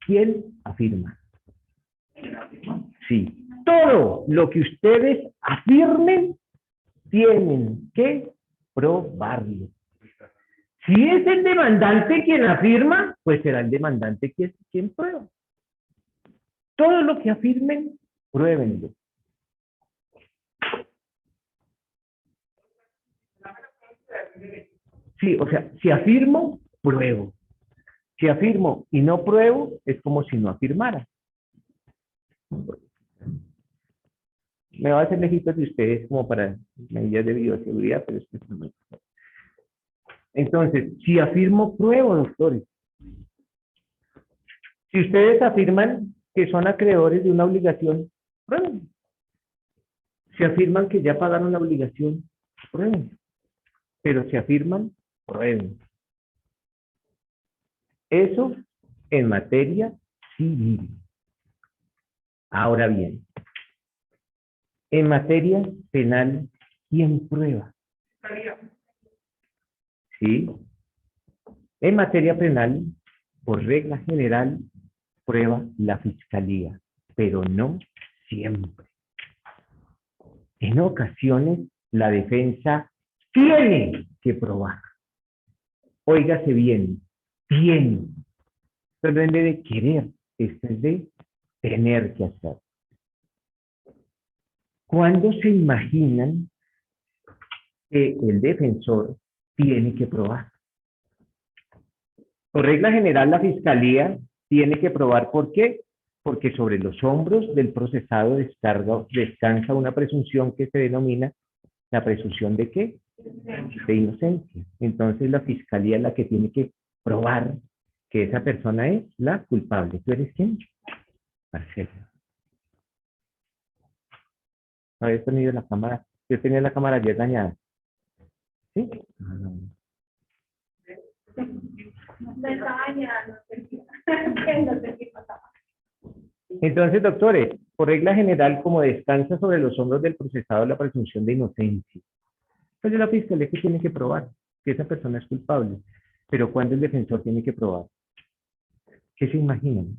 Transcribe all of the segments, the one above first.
¿Quién afirma? Sí. Todo lo que ustedes afirmen tienen que probarlo. Si es el demandante quien afirma, pues será el demandante quien prueba. Todo lo que afirmen, pruébenlo. Sí, o sea, si afirmo, pruebo. Si afirmo y no pruebo, es como si no afirmara. Me va a hacer lejitos de ustedes como para medidas de bioseguridad, pero es que no me gusta. Entonces, si afirmo, pruebo, doctores. Si ustedes afirman que son acreedores de una obligación, prueben. Si afirman que ya pagaron la obligación, prueben. Pero si afirman, prueben. Eso en materia civil. Ahora bien, en materia penal, ¿quién prueba? ¿Sí? En materia penal, por regla general, prueba la fiscalía, pero no siempre. En ocasiones, la defensa tiene que probar. Óigase bien, tiene. Pero en vez de querer, esto es de tener que hacer. ¿Cuándo se imaginan que el defensor tiene que probar? Por regla general, la fiscalía tiene que probar. ¿Por qué? Porque sobre los hombros del procesado descansa una presunción que se denomina la presunción ¿de qué? De inocencia. Entonces la fiscalía es la que tiene que probar que esa persona es la culpable. ¿Tú eres quién? Marcelo. ¿Habías tenido la cámara? Yo tenía la cámara ayer dañada. ¿Sí? Entonces, doctores, por regla general, como descansa sobre los hombros del procesado la presunción de inocencia, entonces la fiscalía que tiene que probar que esa persona es culpable. Pero ¿cuándo el defensor tiene que probar? ¿Qué se imaginan?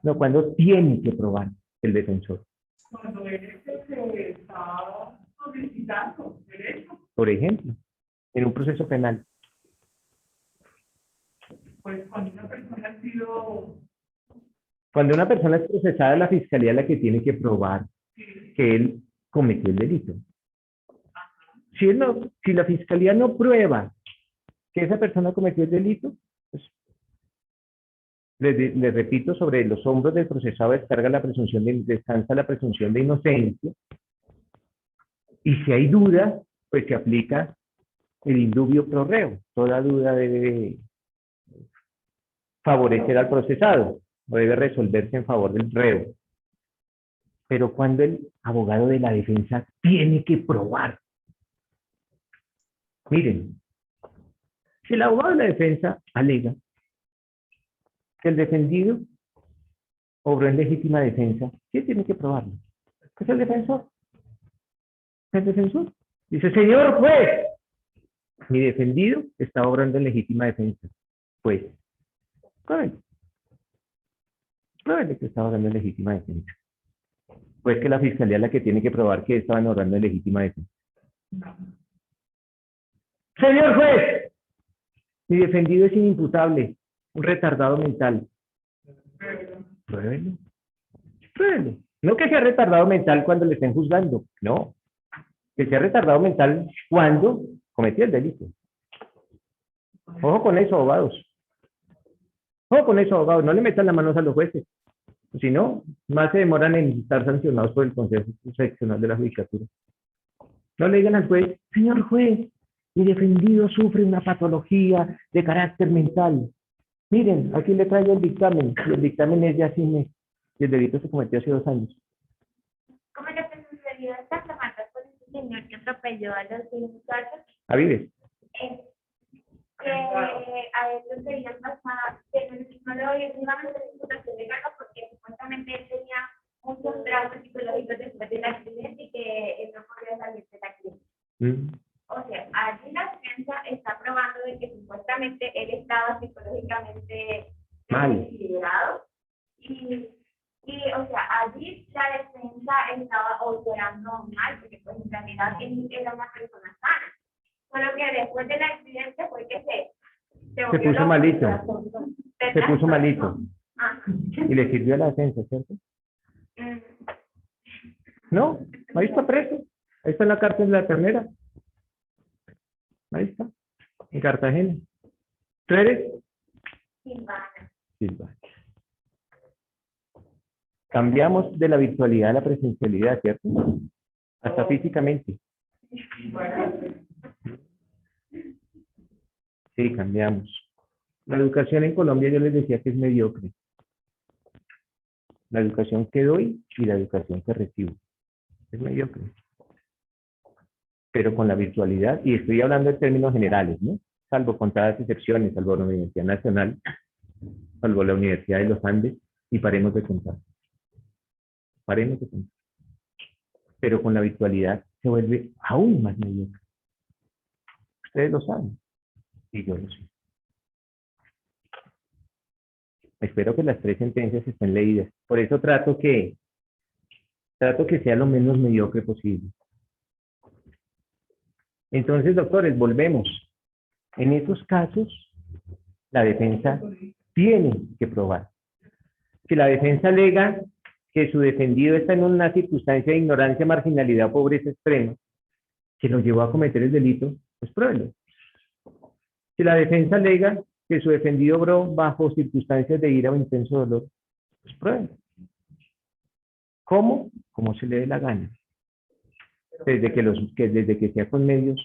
No, ¿cuándo tiene que probar el defensor? Cuando él se está solicitando derecho. Por ejemplo, en un proceso penal. Pues cuando una persona ha sido... Cuando una persona es procesada, la fiscalía es la que tiene que probar que él cometió el delito. Si la fiscalía no prueba que esa persona cometió el delito, pues, les repito, sobre los hombros del procesado descansa la presunción de inocencia, y si hay duda, pues se aplica el indubio pro reo. Toda duda debe favorecer al procesado, o debe resolverse en favor del reo. Pero cuando el abogado de la defensa tiene que probar. Miren, si el abogado de la defensa alega que el defendido obró en legítima defensa, ¿quién tiene que probarlo? Es el defensor. El defensor. Dice, señor juez, mi defendido está obrando en legítima defensa. Pues, pruébele que está obrando en legítima defensa. Pues que la fiscalía es la que tiene que probar que estaban obrando en legítima defensa. No. Señor juez, mi defendido es inimputable, un retardado mental. Pruébelo. Pruébelo. No que sea retardado mental cuando le estén juzgando, no. Que sea retardado mental cuando cometió el delito. Ojo con eso, abogados. Ojo con eso, abogados. No le metan las manos a los jueces. Si no, más se demoran en estar sancionados por el Consejo Seccional de la Judicatura. No le digan al juez, señor juez, mi defendido sufre una patología de carácter mental. Miren, aquí le traigo el dictamen. Y el dictamen es de hace un mes. Y el delito se cometió hace 2 años. ¿Cómo le sucedió esta semana con ese señor que atropelló a los 2 muchachos? ¿A Vives? Que a él lo querían pasar, que no le oye una imputación de cargo porque supuestamente él tenía muchos traumas psicológicos después del accidente y que él no podía salir del accidente. O sea, allí la defensa está probando de que supuestamente él estaba psicológicamente totalmente Mal. considerado. O sea, allí la defensa estaba operando mal, porque pues en realidad él era una persona sana. Solo que después del accidente fue que se Se puso malito. Se ¿verdad? puso malito. Ah. Y le sirvió la defensa, ¿cierto? No, ahí está preso. Ahí está en la cárcel de la Ternera. Ahí está, en Cartagena. ¿Tú eres? Silvana. Silvana. Cambiamos de la virtualidad a la presencialidad, ¿cierto? Hasta físicamente. Sí, cambiamos. La educación en Colombia yo les decía que es mediocre. La educación que doy y la educación que recibo. Es mediocre. Pero con la virtualidad, y estoy hablando en términos generales, ¿no? Salvo contadas excepciones, salvo la Universidad Nacional, salvo la Universidad de los Andes, y paremos de contar. Paremos de contar. Pero con la virtualidad se vuelve aún más mediocre. Ustedes lo saben, y yo lo sé. Espero que las 3 sentencias estén leídas. Por eso trato que sea lo menos mediocre posible. Entonces, doctores, volvemos. En esos casos, la defensa tiene que probar. Si la defensa alega que su defendido está en una circunstancia de ignorancia, marginalidad o pobreza extrema, que lo llevó a cometer el delito, pues pruébelo. Si la defensa alega que su defendido obró bajo circunstancias de ira o intenso dolor, pues pruébelo. ¿Cómo? Como se le dé la gana. Desde que sea con medios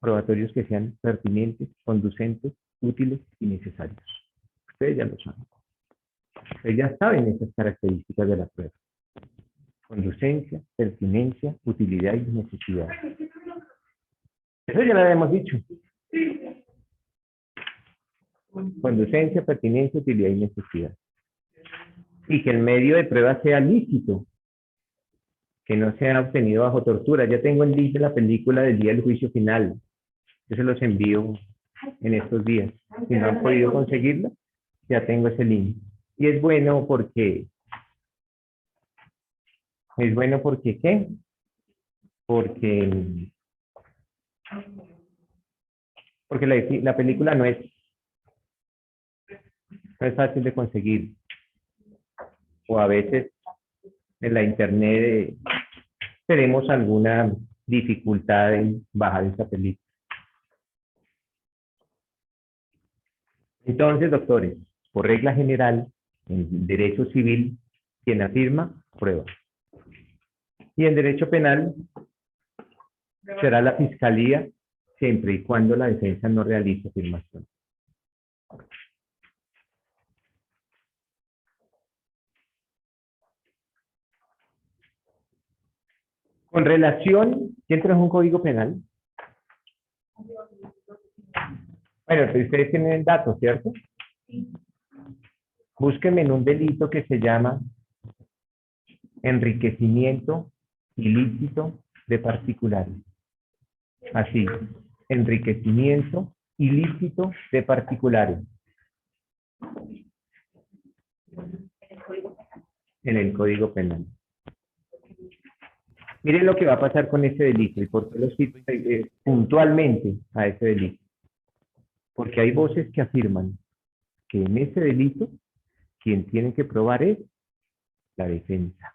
probatorios que sean pertinentes, conducentes, útiles y necesarios. Ustedes ya lo saben. Ustedes ya saben esas características de la prueba. Conducencia, pertinencia, utilidad y necesidad. Eso ya lo habíamos dicho. Conducencia, pertinencia, utilidad y necesidad. Y que el medio de prueba sea lícito, que no sea obtenido bajo tortura. Ya tengo el link de la película del día del juicio final. Yo se los envío en estos días. Si no han podido conseguirla, ya tengo ese link. Y es bueno porque... ¿qué? Porque la película no es fácil de conseguir. O a veces en la internet tenemos alguna dificultad en bajar esa película. Entonces, doctores, por regla general, en derecho civil, quien afirma, prueba. Y en derecho penal, será la fiscalía siempre y cuando la defensa no realice afirmación. Con relación, ¿quién trajo un código penal? Bueno, ustedes tienen datos, ¿cierto? Búsquenme en un delito que se llama enriquecimiento ilícito de particulares. Así, enriquecimiento ilícito de particulares. En el Código Penal. Miren lo que va a pasar con ese delito y por qué lo cito puntualmente a ese delito. Porque hay voces que afirman que en ese delito quien tiene que probar es la defensa.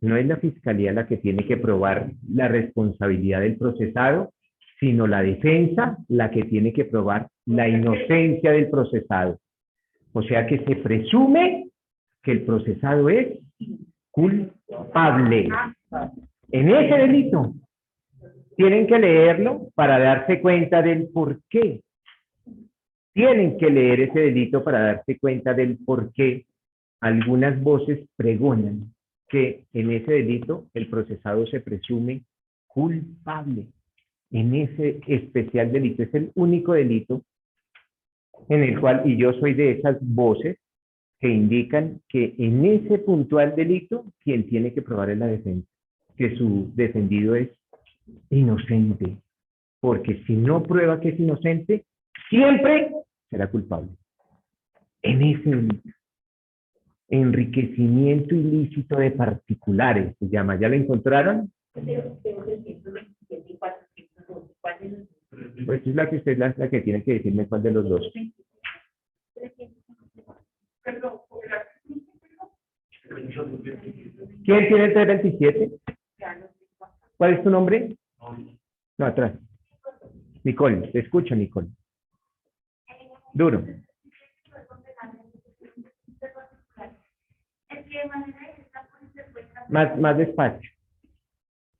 No es la fiscalía la que tiene que probar la responsabilidad del procesado, sino la defensa la que tiene que probar la inocencia del procesado. O sea que se presume que el procesado es culpable. En ese delito tienen que leerlo para darse cuenta del por qué. Tienen que leer ese delito para darse cuenta del por qué algunas voces pregonan que en ese delito el procesado se presume culpable. En ese especial delito, es el único delito en el cual, y yo soy de esas voces que indican que en ese puntual delito, quien tiene que probar es la defensa, que su defendido es inocente, porque si no prueba que es inocente, siempre será culpable. en ese delito. Enriquecimiento ilícito de particulares, se llama. ¿Ya lo encontraron? Pues es la que usted es la que tiene que decirme cuál de los dos. ¿Quién tiene el 327? ¿Cuál es tu nombre? No, atrás. Nicole, te escucho, Nicole. Duro. Es que de manera directa Más despacio.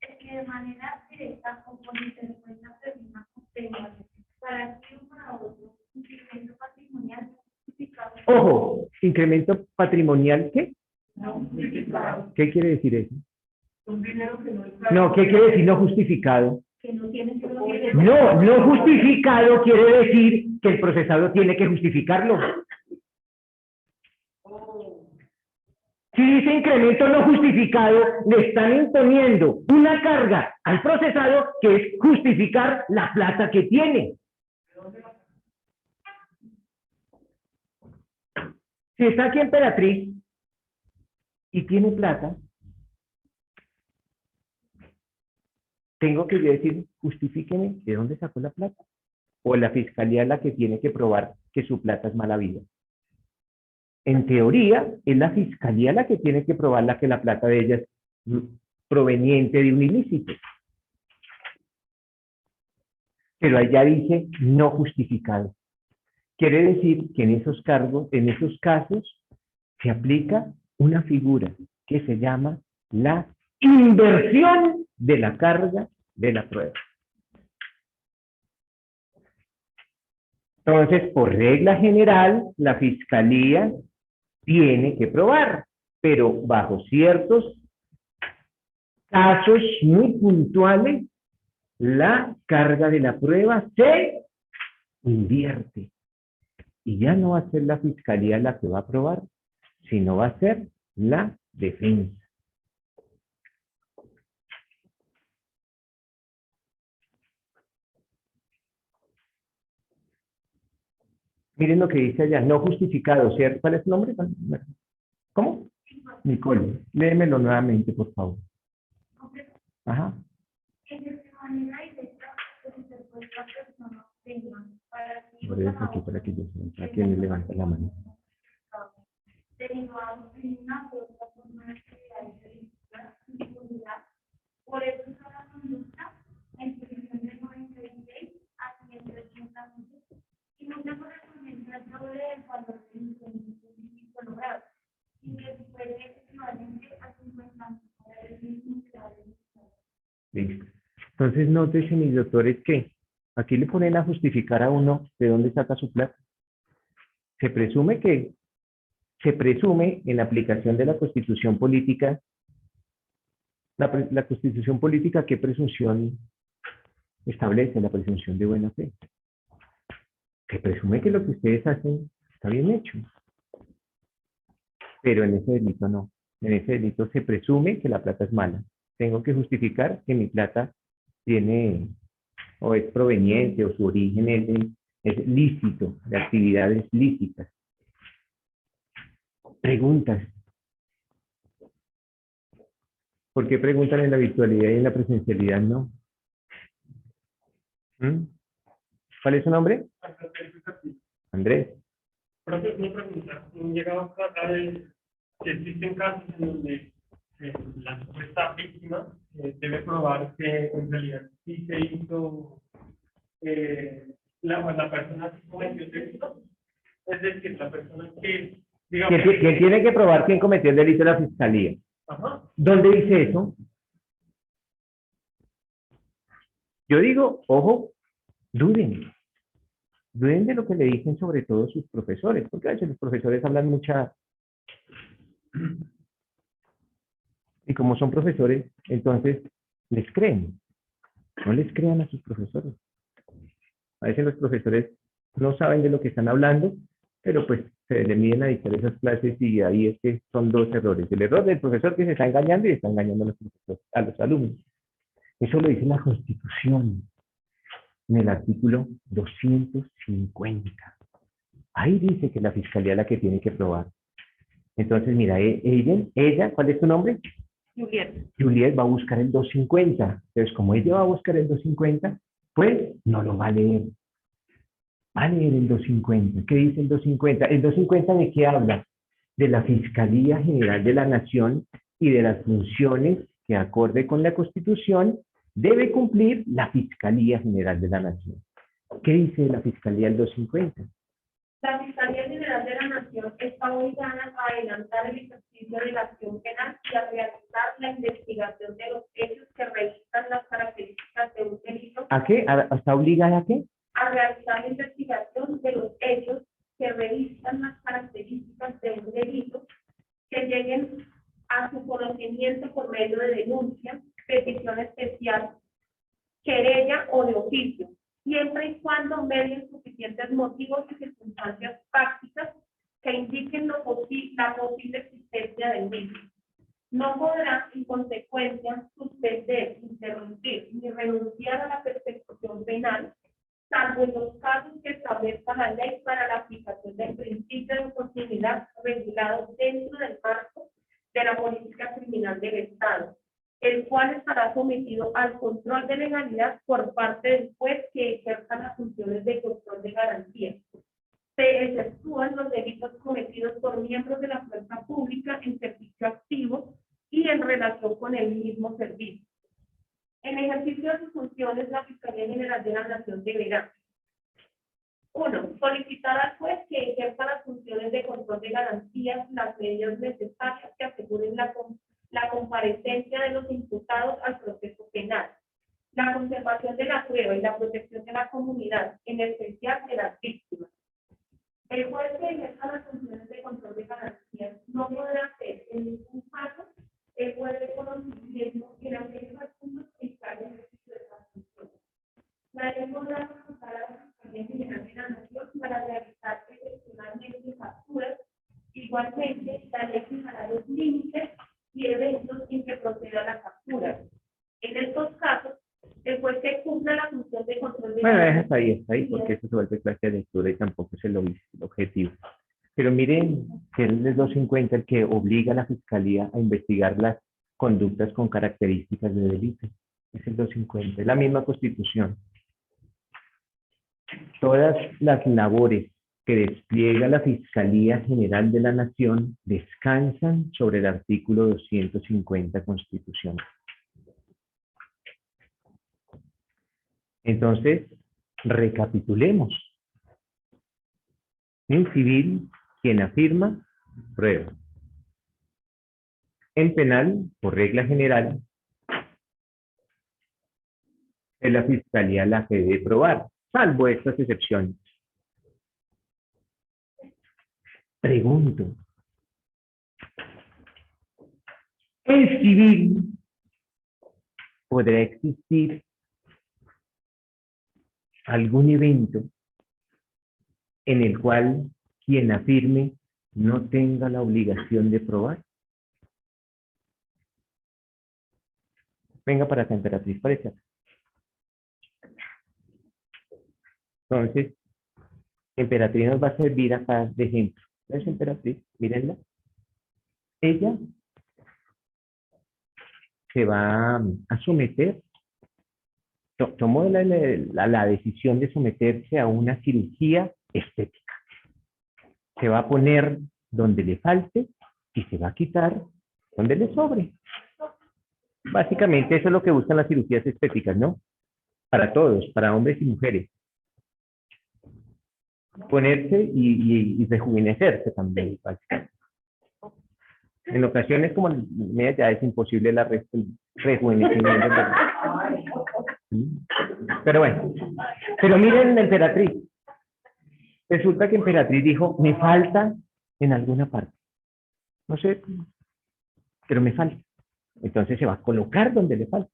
es que de manera directa o por intercuenta termina con temas para que un para otro incremento patrimonial justificado. Ojo, incremento patrimonial, ¿qué? No justificado. ¿Qué quiere decir eso? Un dinero que no es No, ¿qué quiere decir no justificado? que no tiene que No justificado quiere decir que el procesado tiene que justificarlo. Si dice incremento no justificado, le están imponiendo una carga al procesado que es justificar la plata que tiene. Si está aquí Emperatriz y tiene plata, tengo que yo decir, justifíqueme de dónde sacó la plata. O la fiscalía es la que tiene que probar que su plata es mala vida. En teoría, es la fiscalía la que tiene que probar que la plata de ella es proveniente de un ilícito. Pero allá dice no justificado. Quiere decir que en esos cargos, en esos casos, se aplica una figura que se llama la inversión de la carga de la prueba. Entonces, por regla general, la fiscalía tiene que probar, pero bajo ciertos casos muy puntuales, la carga de la prueba se invierte. Y ya no va a ser la fiscalía la que va a probar, sino va a ser la defensa. Miren lo que dice allá, no justificado, ¿cierto? ¿Cuál es su nombre? ¿Cómo? Nicole, léemelo nuevamente, por favor. Ajá. Por eso aquí, para que yo sepa quién le levanta la mano. Por eso la conducta en posición de 96 a 180 y no se correspondencia al doble del valor del incremento físico logrado, y que supere equivalente a 50 Listo. Entonces, nótese, mis doctores, que aquí le ponen a justificar a uno de dónde saca su plata. Se presume en la aplicación de la Constitución Política, la Constitución Política, ¿qué presunción establece? La presunción de buena fe. Se presume que lo que ustedes hacen está bien hecho. Pero en ese delito no. En ese delito se presume que la plata es mala. Tengo que justificar que mi plata tiene o es proveniente o su origen es lícito, de actividades lícitas. Preguntas. ¿Por qué preguntan en la virtualidad y en la presencialidad no? ¿Cuál es su nombre? Andrés. Profe, una pregunta. Han llegado acá de que existen casos en donde la supuesta víctima debe probar que en realidad sí se hizo la persona que cometió el delito. Es decir, la persona que, digamos... ¿Quién tiene que probar quién cometió el delito? La fiscalía. Ajá. ¿Dónde dice eso? Yo digo, ojo, duden de lo que le dicen sobre todo sus profesores, porque a veces los profesores hablan mucha... Y como son profesores, entonces les creen. No les crean a sus profesores. A veces los profesores no saben de lo que están hablando, pero pues se le miden a dictar esas clases y ahí es que son dos errores. El error del profesor que se está engañando y está engañando a los alumnos. Eso lo dice la Constitución en el artículo 250. Ahí dice que la fiscalía es la que tiene que probar. Entonces, mira, ella, ¿cuál es tu nombre? Juliet. Juliet va a buscar el 250. Entonces, como ella va a buscar el 250, pues no lo va a leer. Va a leer el 250. ¿Qué dice el 250? ¿El 250 de qué habla? De la Fiscalía General de la Nación y de las funciones que, acorde con la Constitución, debe cumplir la Fiscalía General de la Nación. ¿Qué dice la Fiscalía del 250? La Fiscalía General de la Nación está obligada a adelantar el ejercicio de la acción penal y a realizar la investigación de los hechos que revistan las características de un delito. ¿A qué? ¿Está obligada a qué? A realizar la investigación de los hechos que revistan las características de un delito que lleguen a su conocimiento por medio de denuncia, petición especial, querella o de oficio, siempre y cuando medien suficientes motivos y circunstancias prácticas que indiquen la posible existencia del mismo. No podrá, en consecuencia, suspender, interrumpir ni renunciar a la persecución penal, salvo en los casos que establezca la ley para la aplicación del principio de continuidad regulado dentro del marco de la política criminal del Estado, el cual estará sometido al control de legalidad por parte del juez que ejerza las funciones de control de garantía. Se exceptúan los delitos cometidos por miembros de la fuerza pública en servicio activo y en relación con el mismo servicio. En ejercicio de sus funciones, la Fiscalía General de la Nación deberá: 1. Solicitar al juez que ejerza las funciones de control de garantías las medidas necesarias que aseguren la comparecencia de los imputados al proceso penal, la conservación de la prueba y la protección de la comunidad, en especial de las víctimas. El juez que ejerza las funciones de control de garantías no podrá hacer en ningún caso el juez de conocimiento en aquellos asuntos que están en ejercicio de las funciones. La ley podrá facultar a la Fiscalía General de la Nación para realizar excepcionalmente facturas. Igualmente, la ley fijará los límites y eventos en que proceda la factura. En estos casos, el juez que cumpla la función de control de Bueno, garantías. está ahí, porque eso se vuelve clase de lectura y tampoco es el objetivo. Pero miren que es el 250 el que obliga a la Fiscalía a investigar las conductas con características de delito. Es el 250, es la misma Constitución. Todas las labores que despliega la Fiscalía General de la Nación descansan sobre el artículo 250 constitucional. Entonces, recapitulemos. En civil, quien afirma, prueba. En penal, por regla general, es la Fiscalía la que debe probar, salvo estas excepciones. Pregunto. En civil, ¿podrá existir algún evento en el cual quien afirme no tenga la obligación de probar? Venga para acá, Emperatriz, parece acá. Entonces, Emperatriz nos va a servir acá de ejemplo. ¿Es Emperatriz? Mírenla. Ella se va a someter, tomó la decisión de someterse a una cirugía estética. Se va a poner donde le falte y se va a quitar donde le sobre. Básicamente eso es lo que buscan las cirugías estéticas, ¿no? Para todos, para hombres y mujeres. Ponerse y rejuvenecerse también. Básicamente. En ocasiones como media ya es imposible el rejuvenecimiento. Pero bueno, pero miren la Emperatriz. Resulta que Emperatriz dijo, me falta en alguna parte. No sé, pero me falta. Entonces se va a colocar donde le falta.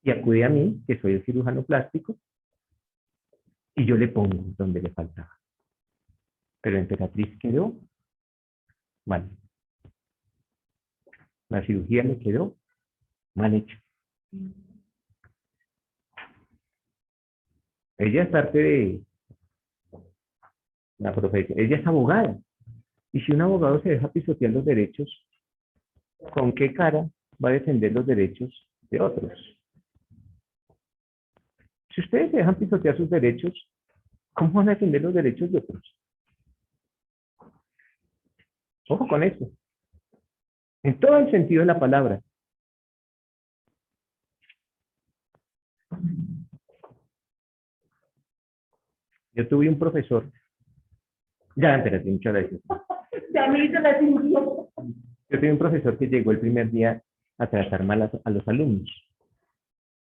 Y acude a mí, que soy el cirujano plástico, y yo le pongo donde le faltaba. Pero Emperatriz quedó mal. La cirugía le quedó mal hecha. Ella es parte La profesión. Ella es abogada. Y si un abogado se deja pisotear los derechos, ¿con qué cara va a defender los derechos de otros? Si ustedes se dejan pisotear sus derechos, ¿cómo van a defender los derechos de otros? Ojo con eso. En todo el sentido de la palabra. Yo tuve un profesor. Ya, espérate, muchas gracias. Ya me hizo la cirugía. Yo tuve un profesor que llegó el primer día a tratar mal a los alumnos.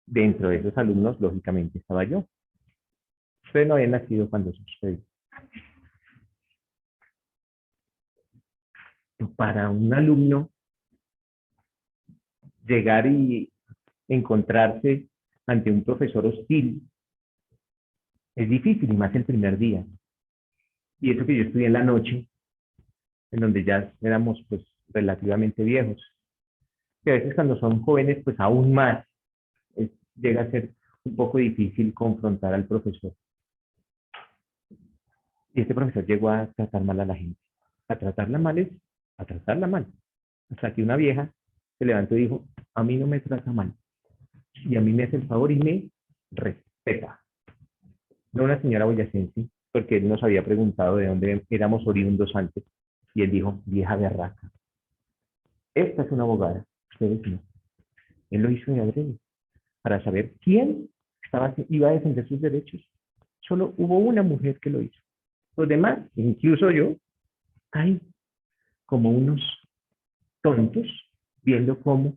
Dentro de esos alumnos, lógicamente, estaba yo. Ustedes no habían nacido cuando eso sucedió. Para un alumno, llegar y encontrarse ante un profesor hostil es difícil, y más el primer día. Y eso que yo estudié en la noche, en donde ya éramos pues relativamente viejos. Que a veces cuando son jóvenes, pues aún más llega a ser un poco difícil confrontar al profesor. Y este profesor llegó a tratar mal a la gente. A tratarla mal es a tratarla mal. Hasta que una vieja se levantó y dijo, a mí no me trata mal. Y a mí me hace el favor y me respeta. No una señora boyacense, porque él nos había preguntado de dónde éramos oriundos antes. Y él dijo, vieja berraca. Esta es una abogada, ustedes no. Él lo hizo de adrede, para saber quién iba a defender sus derechos. Solo hubo una mujer que lo hizo. Los demás, incluso yo, caí como unos tontos viendo cómo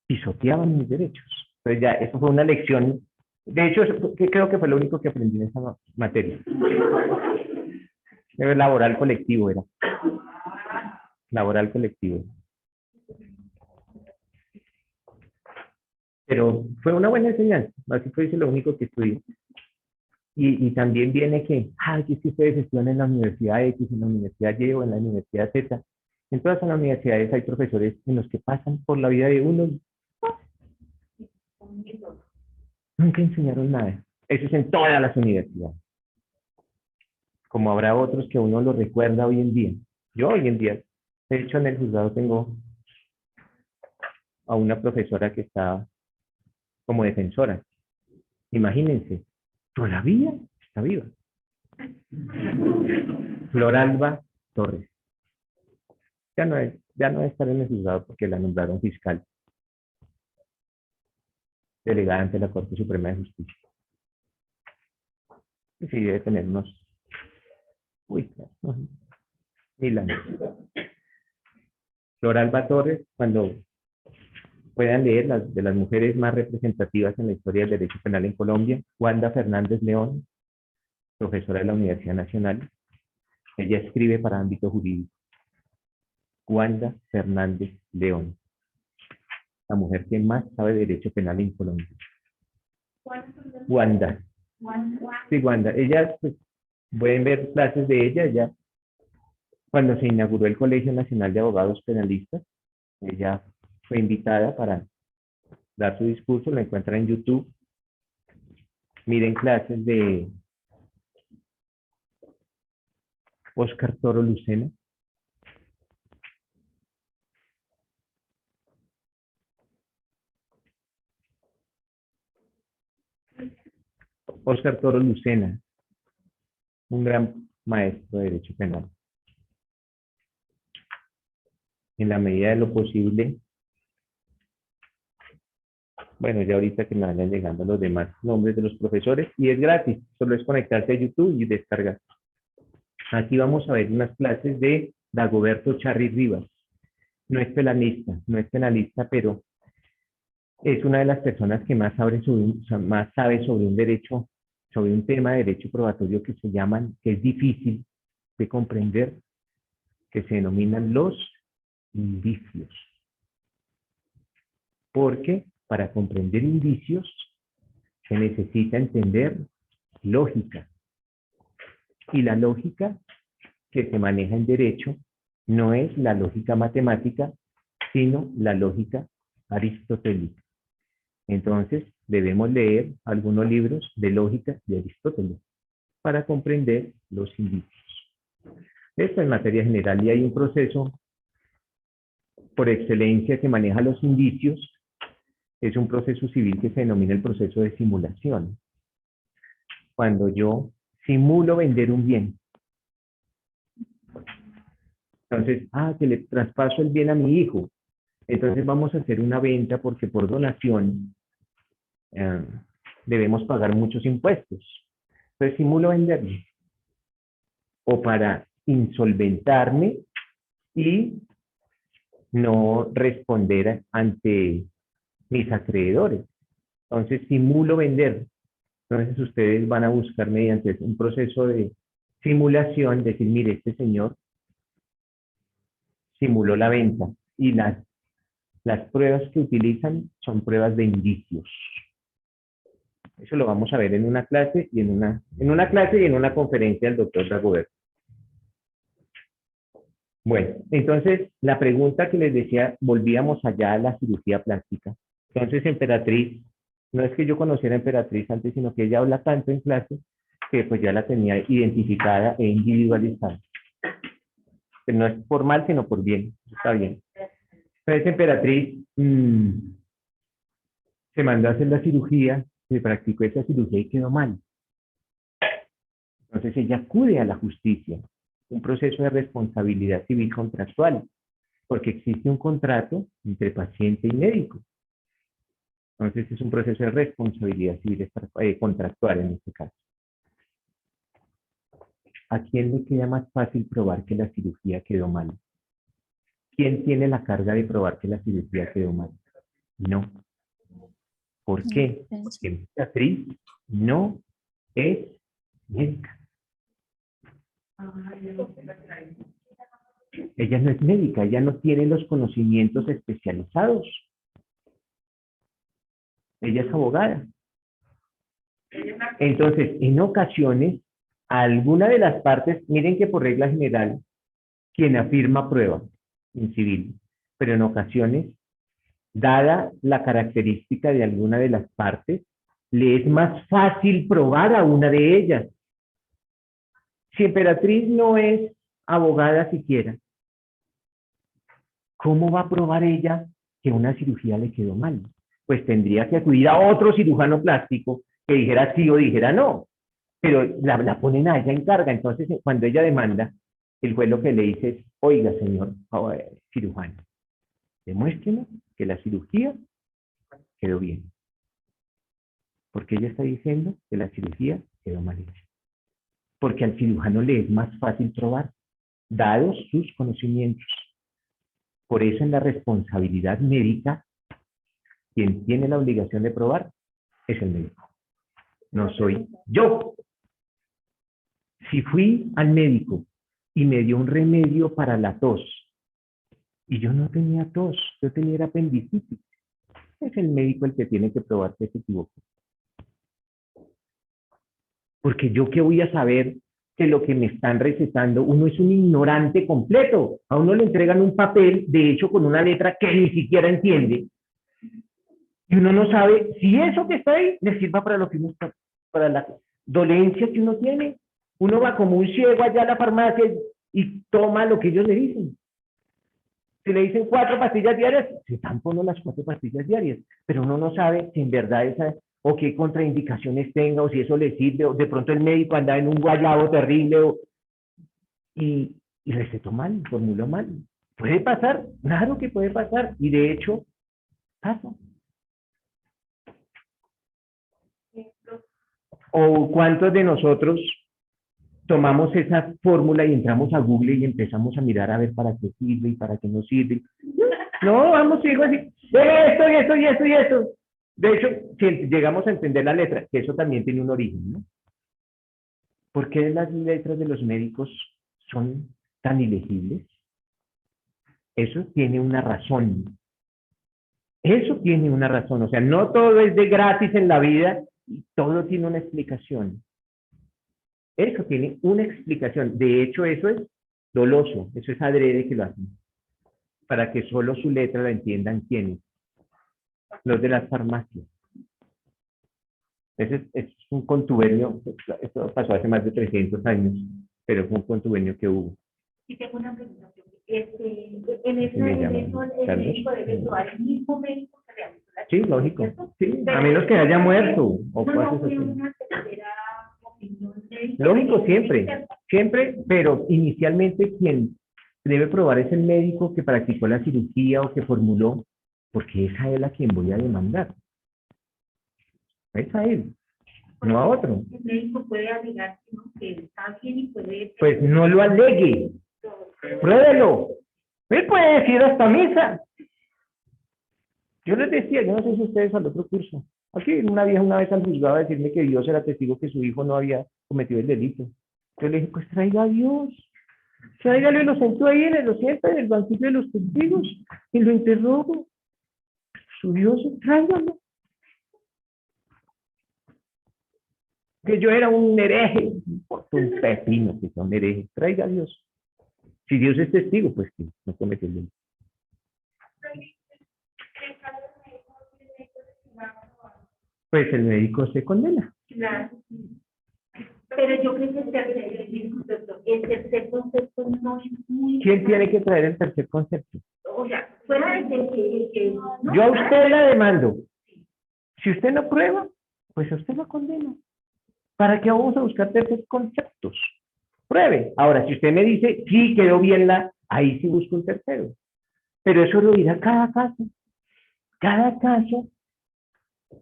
pisoteaban mis derechos. Entonces ya, eso fue una lección. De hecho, creo que fue lo único que aprendí en esa materia. Laboral colectivo era. Laboral colectivo. Pero fue una buena enseñanza. Así fue lo único que estudié. Y también viene que, es que ustedes estudian en la Universidad X, en la Universidad Y o en la Universidad Z. En todas las universidades hay profesores en los que pasan por la vida de uno. Nunca enseñaron nada. Eso es en todas las universidades. Como habrá otros que uno lo recuerda hoy en día. Yo hoy en día, de hecho en el juzgado tengo a una profesora que está como defensora. Imagínense, todavía está viva. Floralba Torres. Ya no debe estar en el juzgado porque la nombraron fiscal delegada ante la Corte Suprema de Justicia. Y sí, debe tener unos 1000 años. Floralba Torres, cuando puedan leer de las mujeres más representativas en la historia del derecho penal en Colombia, Wanda Fernández León, profesora de la Universidad Nacional. Ella escribe para ámbito jurídico. Wanda Fernández León, la mujer que más sabe de derecho penal en Colombia. Wanda. Sí, Wanda. Ella, pues, pueden ver clases de ella. Cuando se inauguró el Colegio Nacional de Abogados Penalistas, ella fue invitada para dar su discurso. Lo encuentran en YouTube. Miren clases de Óscar Toro Lucena. Óscar Toro Lucena, un gran maestro de derecho penal. En la medida de lo posible, bueno, ya ahorita que me vayan llegando los demás nombres de los profesores, y es gratis, solo es conectarse a YouTube y descargar. Aquí vamos a ver unas clases de Dagoberto Charri Rivas. No es penalista, pero es una de las personas que más sabe sobre un derecho, sobre un tema de derecho probatorio que es difícil de comprender, que se denominan los indicios. Porque para comprender indicios se necesita entender lógica. Y la lógica que se maneja en derecho no es la lógica matemática, sino la lógica aristotélica. Entonces, debemos leer algunos libros de lógica de Aristóteles para comprender los indicios. Esto en materia general, y hay un proceso por excelencia que maneja los indicios, es un proceso civil que se denomina el proceso de simulación. Cuando yo simulo vender un bien. Entonces, que le traspaso el bien a mi hijo. Entonces vamos a hacer una venta porque por donación debemos pagar muchos impuestos. Entonces simulo venderle. O para insolventarme y no responder ante mis acreedores. Entonces simulo vender. Entonces ustedes van a buscar mediante un proceso de simulación, decir, mire, este señor simuló la venta y las pruebas que utilizan son pruebas de indicios. Eso lo vamos a ver en una clase y en una conferencia del doctor Dagoberto. Bueno, entonces la pregunta que les decía, volvíamos allá a la cirugía plástica. Entonces Emperatriz, no es que yo conociera a Emperatriz antes, sino que ella habla tanto en clase que pues ya la tenía identificada e individualizada. Pero no es por mal, sino por bien. Está bien. Entonces Emperatriz se mandó a hacer la cirugía, se practicó esa cirugía y quedó mal. Entonces ella acude a la justicia, un proceso de responsabilidad civil contractual, porque existe un contrato entre paciente y médico. Entonces es un proceso de responsabilidad civil contractual en este caso. ¿A quién le queda más fácil probar que la cirugía quedó mal? ¿Quién tiene la carga de probar que la cirugía quedó mal? No. ¿Por qué? Porque Emperatriz no es médica. Ella no es médica, ella no tiene los conocimientos especializados. Ella es abogada. Entonces, en ocasiones, alguna de las partes, miren que por regla general, quien afirma prueba en civil, pero en ocasiones, dada la característica de alguna de las partes, le es más fácil probar a una de ellas. Si Emperatriz no es abogada siquiera, ¿cómo va a probar ella que una cirugía le quedó mal? Pues tendría que acudir a otro cirujano plástico que dijera sí o dijera no, pero la ponen a ella en carga. Entonces, cuando ella demanda, el juez lo que le dice es, oiga, señor cirujano, demuéstreme que la cirugía quedó bien. Porque ella está diciendo que la cirugía quedó mal hecha. Porque al cirujano le es más fácil probar, dados sus conocimientos. Por eso en la responsabilidad médica, quien tiene la obligación de probar es el médico. No soy yo. Si fui al médico y me dio un remedio para la tos, y yo no tenía tos, yo tenía apendicitis, es el médico el que tiene que probar que se equivocó. Porque yo qué voy a saber que lo que me están recetando, uno es un ignorante completo. A uno le entregan un papel, de hecho, con una letra que ni siquiera entiende. Y uno no sabe si eso que está ahí le sirva para lo que uno está, para la dolencia que uno tiene. Uno va como un ciego allá a la farmacia y toma lo que ellos le dicen. Si le dicen 4 pastillas diarias, se tamponen las 4 pastillas diarias, pero uno no sabe si en verdad esa, o qué contraindicaciones tenga, o si eso le sirve, o de pronto el médico anda en un guayabo terrible, y recetó mal, formuló mal. Puede pasar, claro que puede pasar, y de hecho, pasa. O cuántos de nosotros tomamos esa fórmula y entramos a Google y empezamos a mirar a ver para qué sirve y para qué no sirve. No, vamos, sigo así, esto y esto y esto y esto. De hecho, si llegamos a entender la letra, que eso también tiene un origen, ¿no? ¿Por qué las letras de los médicos son tan ilegibles? Eso tiene una razón. Eso tiene una razón. O sea, no todo es de gratis en la vida, todo tiene una explicación. Eso tiene una explicación. De hecho, eso es doloso, eso es adrede que lo hacen. Para que solo su letra la entiendan quiénes. Los de las farmacias. Ese es un contubernio, esto pasó hace más de 300 años. pero fue un contubernio que hubo. Y tengo una pregunta. En Me llama eso, el Carlos. médico debe probar el mismo médico que realizó la Sí, cirugía, lógico. ¿cierto? Sí, Pero a menos que haya muerto o no cosas fue así. una tercera opinión médica. Lógico, siempre, siempre, pero inicialmente quien debe probar es el médico que practicó la cirugía o que formuló, porque es a él a quien voy a demandar. Es a él, no a otro. El médico puede alegar que está bien y puede... Pues no lo alegue, pruébelo. Él puede decir hasta misa. Yo les decía, yo no sé si ustedes al otro curso, aquí una vieja una vez al juzgado a decirme que Dios era testigo que su hijo no había cometido el delito. Yo le dije, pues traiga a Dios. Tráigale, lo sentó ahí, lo sienta en el banquillo de los testigos y lo interrogo. Su Dios, tráigalo. Que yo era un hereje, un pepino que son herejes. Traiga a Dios. Si Dios es testigo, pues que no cometió el delito. Pues el médico se condena. Claro. Pero yo creo que el tercer concepto no es muy... ¿Quién tiene que traer el tercer concepto? O sea, fuera de que no, Yo a usted la demando. Si usted no prueba, pues a usted la condena. ¿Para qué vamos a buscar tercer conceptos? Pruebe. Ahora, si usted me dice, sí, quedó bien ahí sí busco un tercero. Pero eso lo dirá cada caso. Cada caso.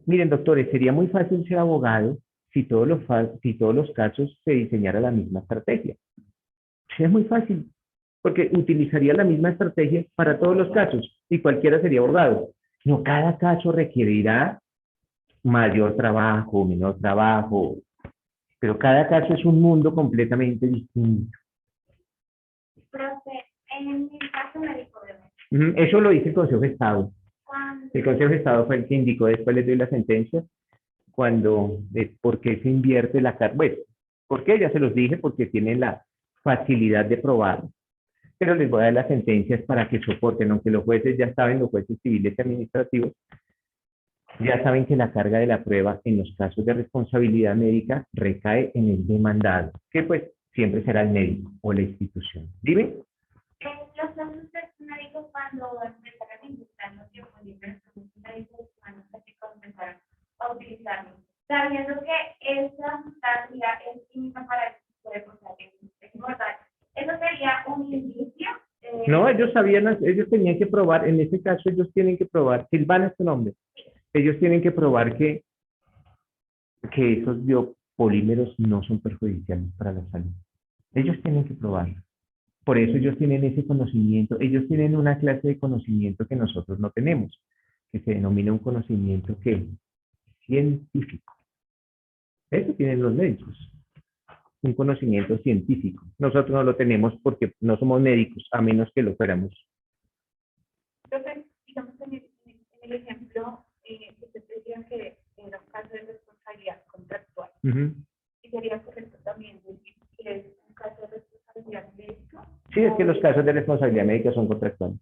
Miren, doctores, sería muy fácil ser abogado si todos los casos se diseñara la misma estrategia. Sí, es muy fácil, porque utilizaría la misma estrategia para todos los casos y cualquiera sería abogado. No, cada caso requerirá mayor trabajo, menor trabajo, pero cada caso es un mundo completamente distinto. Profe, en mi caso médico, Eso lo dice el Consejo de Estado. cuando El Consejo de Estado fue el que indicó, después les doy la sentencia, por qué se invierte la carga. Bueno, ¿por qué? Ya se los dije, porque tienen la facilidad de probar. Pero les voy a dar las sentencias para que soporten, aunque los jueces ya saben, los jueces civiles y administrativos, ya saben que la carga de la prueba en los casos de responsabilidad médica recae en el demandado, que pues siempre será el médico o la institución. Dime. los adultos médicos cuando empezaron a invitar los tiempos libres, los médicos humanos que comenzaron a utilizarlo, sabiendo que esa sustancia es química para el cuerpo, o sea, que es mortal. ¿Eso sería un indicio? No, ellos sabían, ellos tenían que probar, en este caso ellos tienen que probar, Silvana es su nombre, ellos tienen que probar que esos biopolímeros no son perjudiciales para la salud. Ellos tienen que probarlo. Por eso ellos tienen ese conocimiento, ellos tienen una clase de conocimiento que nosotros no tenemos, que se denomina un conocimiento que científico. Eso tienen los médicos, un conocimiento científico. Nosotros no lo tenemos porque no somos médicos, a menos que lo fuéramos. Entonces, digamos, en el ejemplo, usted decía que era un caso de responsabilidad contractual. ¿Y sería correcto también decir que es un caso de responsabilidad médica? Sí, es que los casos de responsabilidad médica son contractuales.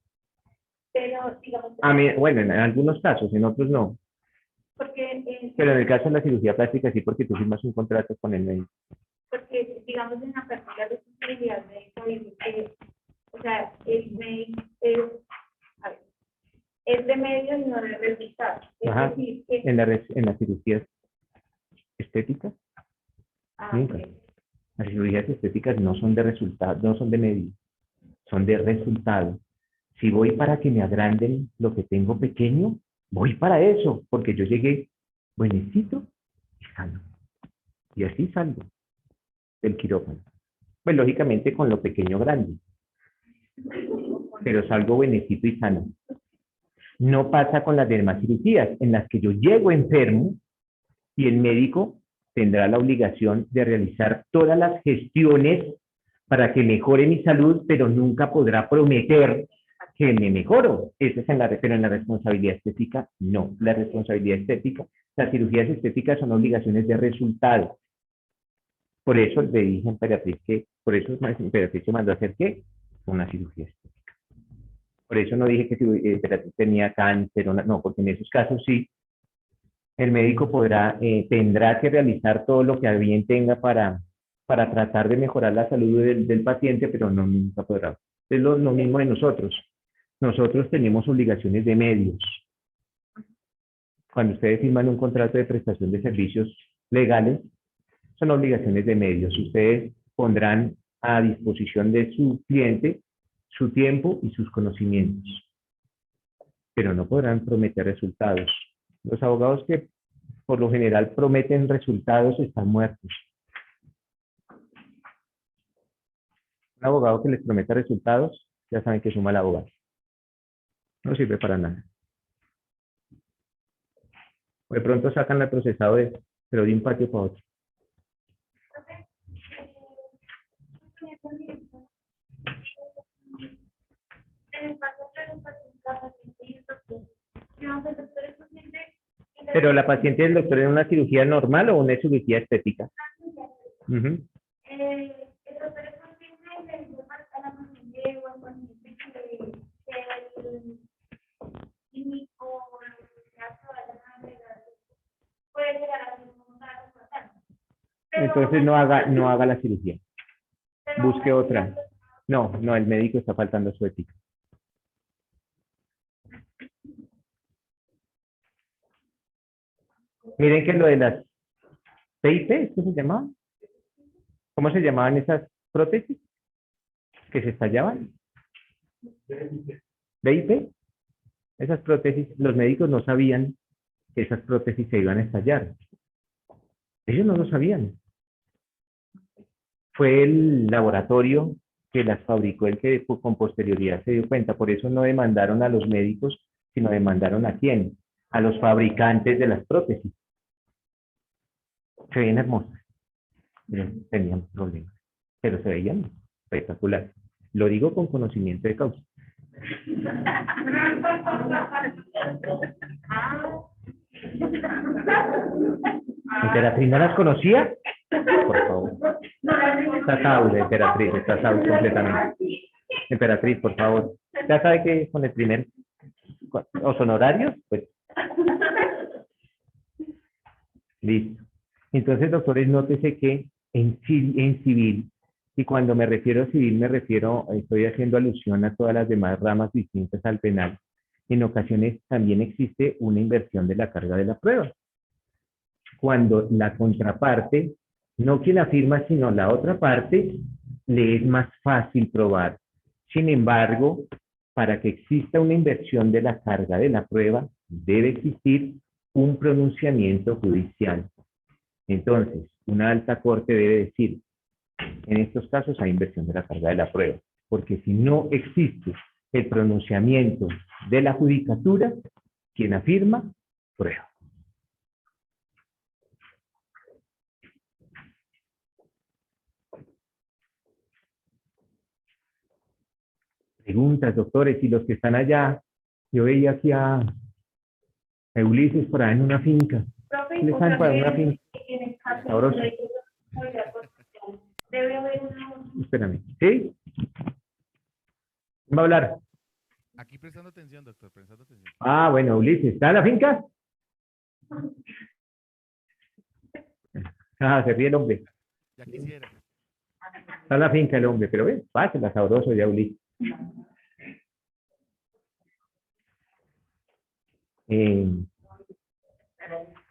Pero, digamos... Bueno, en algunos casos, en otros no. Porque... Pero en el caso de la cirugía plástica sí, porque tú firmas un contrato con el médico. Porque, digamos, en la partida de responsabilidad médica dice que, o sea, el médico es de medio y no de resultado. Ajá. Es decir, que... En las cirugías estéticas, nunca. ok. Las cirugías estéticas no son de resultado, no son de medio, son de resultado. Si voy para que me agranden lo que tengo pequeño, voy para eso, porque yo llegué buenecito y sano. Y así salgo del quirófano. Pues lógicamente con lo pequeño grande. Pero salgo buenecito y sano. No pasa con las demás cirugías, en las que yo llego enfermo y el médico tendrá la obligación de realizar todas las gestiones para que mejore mi salud, pero nunca podrá prometer que me mejoro. Eso es pero en la responsabilidad estética, no. La responsabilidad estética, las cirugías estéticas son obligaciones de resultado. Por eso le dije a Emperatriz que, por eso Emperatriz se mandó a hacer ¿qué? Una cirugía estética. Por eso no dije que si Emperatriz tenía cáncer o no, porque en esos casos sí, el médico tendrá que realizar todo lo que a bien tenga para para tratar de mejorar la salud del paciente, pero no nunca podrá. Es lo mismo de nosotros. Nosotros tenemos obligaciones de medios. Cuando ustedes firman un contrato de prestación de servicios legales, son obligaciones de medios. Ustedes pondrán a disposición de su cliente su tiempo y sus conocimientos, pero no podrán prometer resultados. Los abogados que por lo general prometen resultados están muertos. Un abogado que les prometa resultados, ya saben que es un mal abogado. No sirve para nada. O de pronto sacan al procesado pero de un patio para otro. Pero la paciente del doctor, ¿en una cirugía normal o una cirugía estética? Uh-huh. Entonces no haga la cirugía. Busque otra. No, el médico está faltando a su ética. Miren que lo de las PIP, ¿qué se llamaba? ¿Cómo se llamaban esas prótesis que se estallaban? ¿BIP? Esas prótesis, los médicos no sabían que esas prótesis se iban a estallar. Ellos no lo sabían. Fue el laboratorio que las fabricó el que con posterioridad se dio cuenta. Por eso no demandaron a los médicos, sino demandaron ¿a quién? A los fabricantes de las prótesis. Se veían hermosas. Tenían problemas, pero se veían espectaculares. Lo digo con conocimiento de causa. ¿Emperatriz no las conocía? Por favor. Está out, Emperatriz, está out completamente. Emperatriz, por favor. Ya sabe que con el primer, o son horarios, pues. Listo. Entonces, doctores, nótese que en civil, y cuando me refiero a civil, estoy haciendo alusión a todas las demás ramas distintas al penal. En ocasiones también existe una inversión de la carga de la prueba. Cuando la contraparte, no quien afirma, sino la otra parte, le es más fácil probar. Sin embargo, para que exista una inversión de la carga de la prueba, debe existir un pronunciamiento judicial. Entonces, una alta corte debe decir, en estos casos hay inversión de la carga de la prueba, porque si no existe el pronunciamiento de la judicatura, quien afirma, prueba. Preguntas, doctores, y los que están allá, yo veía aquí a Ulises por ahí en una finca. ¿Le están para una finca? Sabroso. Espérame. ¿Sí? ¿Quién va a hablar? Aquí prestando atención, doctor, prestando atención. Ah, bueno, Ulises, ¿está en la finca? Ah, se ríe el hombre. Ya quisiera. Está en la finca el hombre, pero ve, pásela, sabroso ya, Ulises.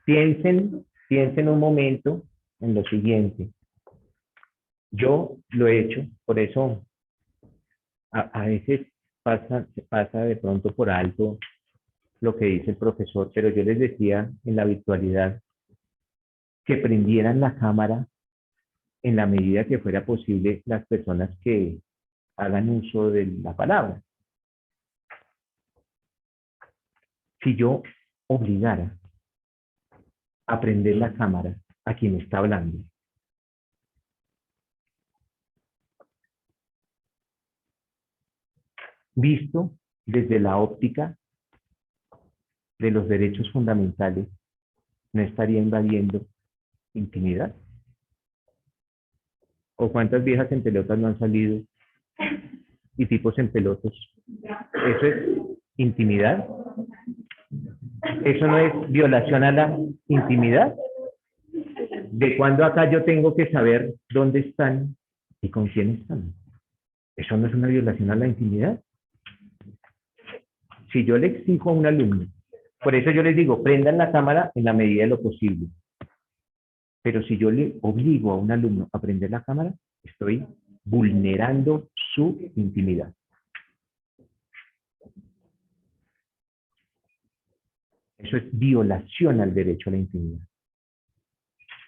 Piensen un momento en lo siguiente. Yo lo he hecho, por eso a veces se pasa de pronto por alto lo que dice el profesor, pero yo les decía en la virtualidad que prendieran la cámara en la medida que fuera posible las personas que hagan uso de la palabra. Si yo obligara a prender la cámara a quien está hablando, visto desde la óptica de los derechos fundamentales, no estaría invadiendo intimidad. ¿O cuántas viejas en pelotas no han salido y tipos en pelotas? ¿Eso es intimidad? ¿Eso no es violación a la intimidad? ¿De cuándo acá yo tengo que saber dónde están y con quién están? ¿Eso no es una violación a la intimidad? Si yo le exijo a un alumno, por eso yo les digo, prendan la cámara en la medida de lo posible. Pero si yo le obligo a un alumno a prender la cámara, estoy vulnerando su intimidad. Eso es violación al derecho a la intimidad.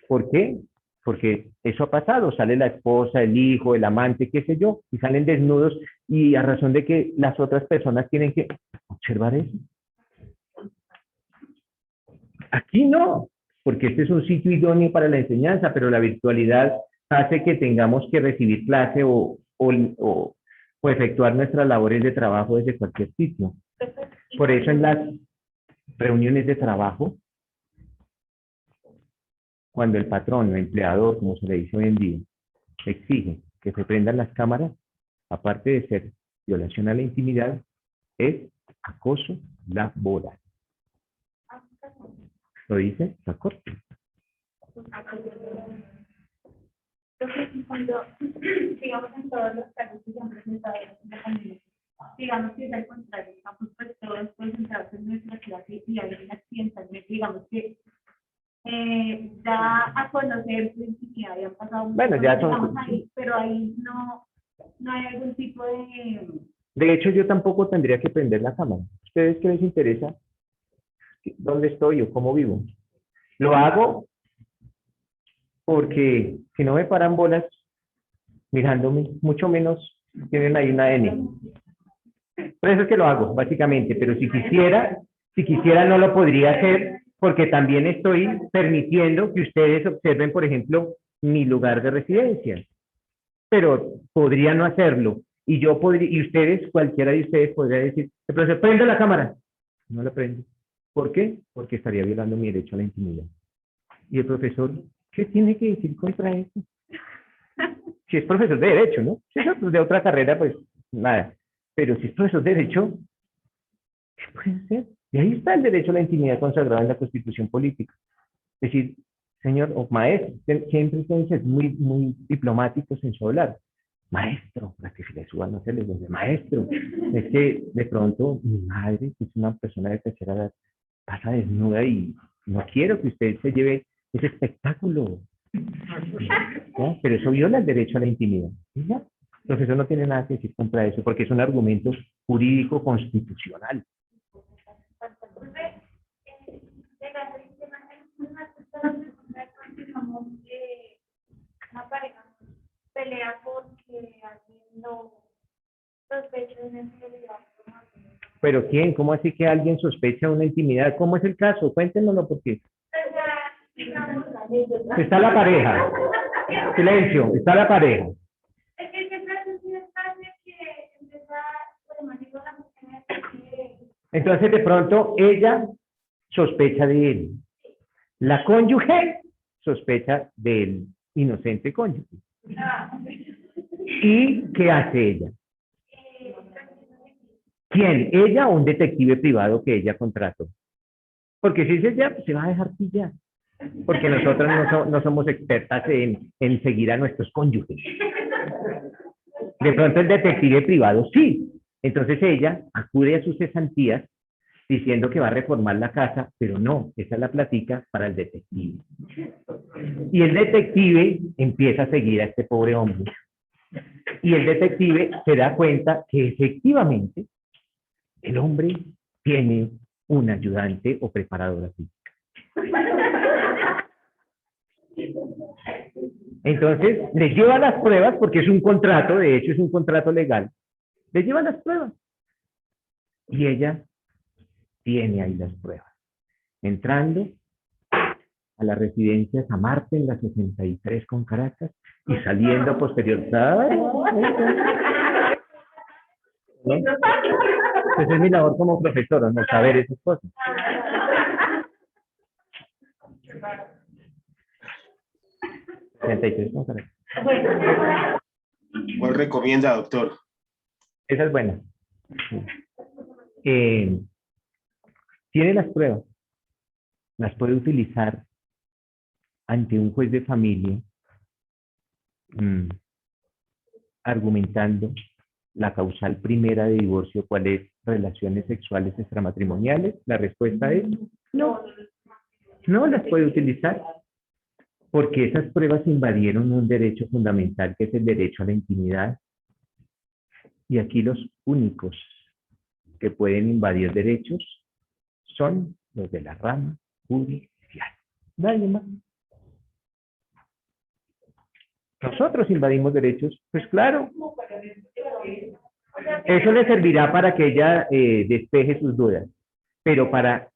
¿Por qué? Porque eso ha pasado, sale la esposa, el hijo, el amante, qué sé yo, y salen desnudos y a razón de que las otras personas tienen que observar eso. Aquí no, porque este es un sitio idóneo para la enseñanza, pero la virtualidad hace que tengamos que recibir clase o efectuar nuestras labores de trabajo desde cualquier sitio. Por eso en las reuniones de trabajo, cuando el patrón o empleador, como se le dice hoy en día, exige que se prendan las cámaras, aparte de ser violación a la intimidad, es acoso laboral. ¿Lo dice la Corte? Entonces, cuando, digamos, en todos los casos que se han presentado en la familia, digamos que es al contrario, estamos pues todos concentrados en nuestra clase y hay una accidentalmente, digamos que da a conocer pues, que habían pasado Bueno, ya son... digamos, ahí, pero ahí no hay algún tipo de... De hecho, yo tampoco tendría que prender la cámara. ¿Ustedes qué les interesa? ¿Dónde estoy o cómo vivo? Lo hago porque si no me paran bolas mirándome, mucho menos tienen ahí una N. Por eso es que lo hago, básicamente. Pero si quisiera no lo podría hacer porque también estoy permitiendo que ustedes observen, por ejemplo, mi lugar de residencia. Pero podría no hacerlo. Y yo podría, y ustedes, cualquiera de ustedes podría decir, el profesor, prende la cámara. No la prendo. ¿Por qué? Porque estaría violando mi derecho a la intimidad. Y el profesor, ¿qué tiene que decir contra eso? Si es profesor de Derecho, ¿no? Si es de otra carrera, pues nada. Pero si es profesor de Derecho, ¿qué puede hacer? Y ahí está el derecho a la intimidad consagrado en la Constitución Política. Es decir, señor, o maestro, siempre ustedes muy diplomáticos en su hablar. Maestro, para que se le suban, no se les dice, maestro, es que de pronto mi madre, que es una persona de tercera edad, pasa desnuda y no quiero que usted se lleve ese espectáculo. ¿No? Pero eso viola el derecho a la intimidad. ¿Sí? ¿Ya? Entonces eso no tiene nada que decir contra eso, porque es un argumento jurídico constitucional. Una pareja pelea porque alguien no sospecha de una infidelidad. ¿Pero quién? ¿Cómo así que alguien sospecha de una intimidad? ¿Cómo es el caso? Cuéntenoslo porque... Está la pareja. Silencio, está la pareja. Es que siempre es un espacio que empieza, por ejemplo, la mujer que... Entonces de pronto ella sospecha de él. La cónyuge sospecha del inocente cónyuge. ¿Y qué hace ella? ¿Quién? ¿Ella o un detective privado que ella contrató? Porque si es ella, pues se va a dejar pillar. Porque nosotras no somos expertas en seguir a nuestros cónyuges. De pronto el detective privado sí. Entonces ella acude a sus cesantías diciendo que va a reformar la casa, pero no, esa es la plática para el detective. Y el detective empieza a seguir a este pobre hombre. Y el detective se da cuenta que efectivamente el hombre tiene un ayudante o preparadora física. Entonces, le lleva las pruebas, porque es un contrato, de hecho es un contrato legal, le lleva las pruebas. Y ella tiene ahí las pruebas. Entrando a la residencia San Martín, en la 63 con Caracas, y saliendo posterior. ¿No? Esa es mi labor como profesor, no saber esas cosas. ¿Cuál recomienda, doctor? Esa es buena. Tiene las pruebas. Las puede utilizar ante un juez de familia argumentando la causal primera de divorcio, ¿cuál es? Relaciones sexuales extramatrimoniales. La respuesta es no. No las puede utilizar porque esas pruebas invadieron un derecho fundamental que es el derecho a la intimidad. Y aquí los únicos que pueden invadir derechos son los de la rama judicial. Nadie más. Nosotros invadimos derechos, pues claro. Eso le servirá para que ella despeje sus dudas, pero para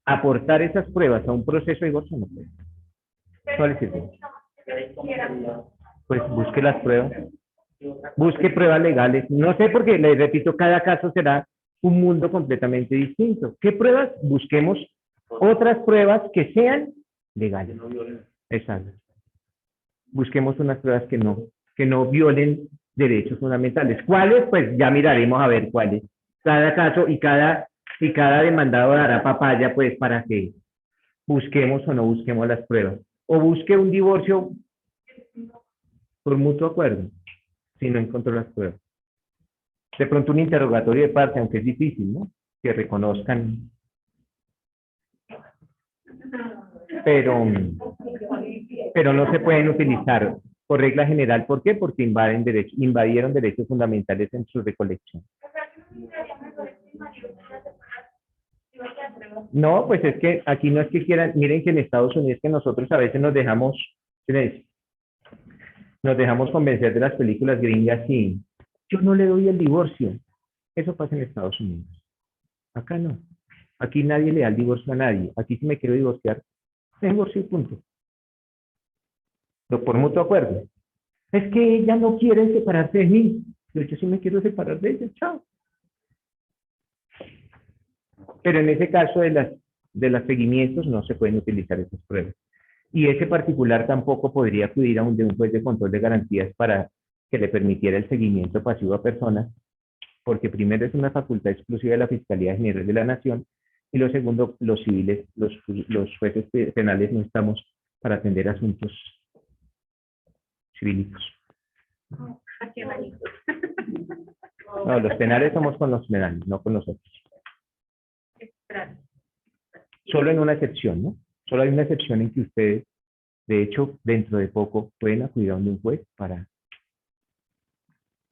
aportar esas pruebas a un proceso de divorcio no puede. No le sirve. Pues busque las pruebas. Busque pruebas legales. No sé porque, le repito, cada caso será un mundo completamente distinto. ¿Qué pruebas? Busquemos otras pruebas que sean legales. Exacto. Busquemos unas pruebas que no violen derechos fundamentales. ¿Cuáles? Pues ya miraremos a ver cuáles. Cada caso y cada demandado dará papaya, pues, para que busquemos o no busquemos las pruebas. O busque un divorcio por mutuo acuerdo, si no encontró las pruebas. De pronto un interrogatorio de parte, aunque es difícil, ¿no? Que reconozcan. Pero no se pueden utilizar por regla general. ¿Por qué? Porque invadieron derechos fundamentales en su recolección. No, pues es que aquí no es que quieran, miren que en Estados Unidos que nosotros a veces nos dejamos convencer de las películas gringas y yo no le doy el divorcio. Eso pasa en Estados Unidos. Acá no. Aquí nadie le da el divorcio a nadie. Aquí si me quiero divorciar, me divorcio y punto. Por mutuo acuerdo. Es que ella no quiere separarse de mí. Yo sí me quiero separar de ella. Chao. Pero en ese caso de los seguimientos no se pueden utilizar esas pruebas. Y ese particular tampoco podría acudir a un juez de control de garantías para que le permitiera el seguimiento pasivo a personas, porque primero es una facultad exclusiva de la Fiscalía General de la Nación, y lo segundo, los civiles, los jueces penales no estamos para atender asuntos civílicos. No, los penales somos con los penales, no con los otros. Solo en una excepción, ¿no? Solo hay una excepción en que ustedes, de hecho, dentro de poco, pueden acudir a un juez para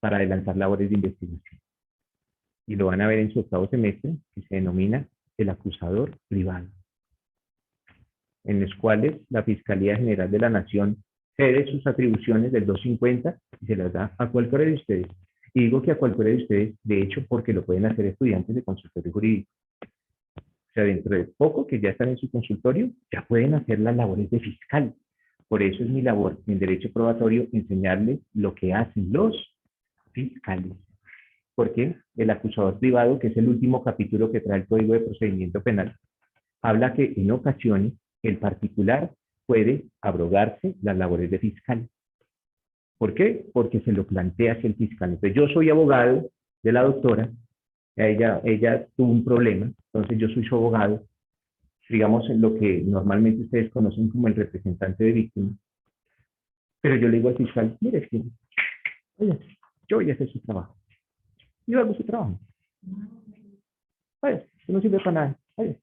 adelantar labores de investigación. Y lo van a ver en su octavo semestre, que se denomina el acusador privado, en los cuales la Fiscalía General de la Nación cede sus atribuciones del 250 y se las da a cualquiera de ustedes. Y digo que a cualquiera de ustedes, de hecho, porque lo pueden hacer estudiantes de consultorio jurídico. O sea, dentro de poco, que ya están en su consultorio, ya pueden hacer las labores de fiscal. Por eso es mi labor en derecho probatorio enseñarles lo que hacen los fiscales. Porque el acusador privado, que es el último capítulo que trae el Código de Procedimiento Penal, habla que en ocasiones el particular puede abrogarse las labores de fiscal. ¿Por qué? Porque se lo plantea hacia el fiscal. Entonces, yo soy abogado de la doctora, ella tuvo un problema, entonces yo soy su abogado, digamos en lo que normalmente ustedes conocen como el representante de víctima, pero yo le digo al fiscal, mire, oye, yo voy a hacer su trabajo. Yo hago su trabajo. Oye, eso no sirve para nada. Oye.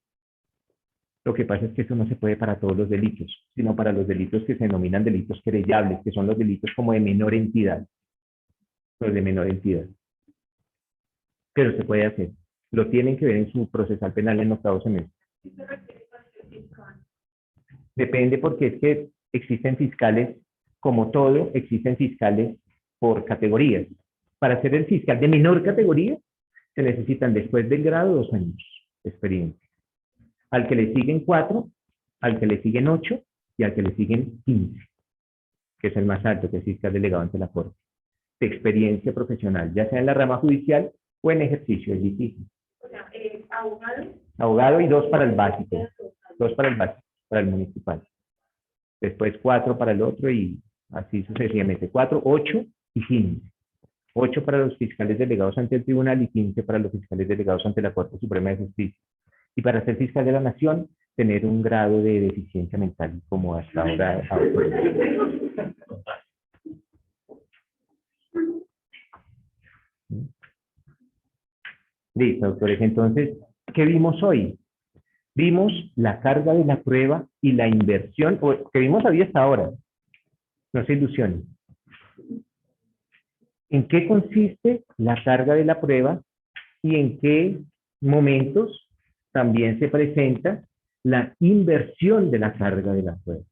Lo que pasa es que eso no se puede para todos los delitos, sino para los delitos que se denominan delitos querellables, que son los delitos como de menor entidad. Los de menor entidad. Pero se puede hacer. Lo tienen que ver en su procesal penal en octavo semestre. Depende porque es que existen fiscales, como todo, existen fiscales por categorías. Para ser el fiscal de menor categoría, se necesitan después del grado 2 años de experiencia. Al que le siguen 4, al que le siguen 8 y al que le siguen 15, que es el más alto, que es fiscal delegado ante la Corte. De experiencia profesional, ya sea en la rama judicial o en ejercicio es difícil. O sea, abogado. Abogado y 2 para el básico. 2 para el básico, para el municipal. Después 4 para el otro y así sucesivamente. 4, 8 y 15. 8 para los fiscales delegados ante el tribunal y 15 para los fiscales delegados ante la Corte Suprema de Justicia. Y para ser fiscal de la Nación tener un grado de deficiencia mental como hasta ahora. Listo, doctores. Entonces, ¿qué vimos hoy? Vimos la carga de la prueba y la inversión, que vimos hasta ahora. No se ilusionen. ¿En qué consiste la carga de la prueba y en qué momentos también se presenta la inversión de la carga de la prueba?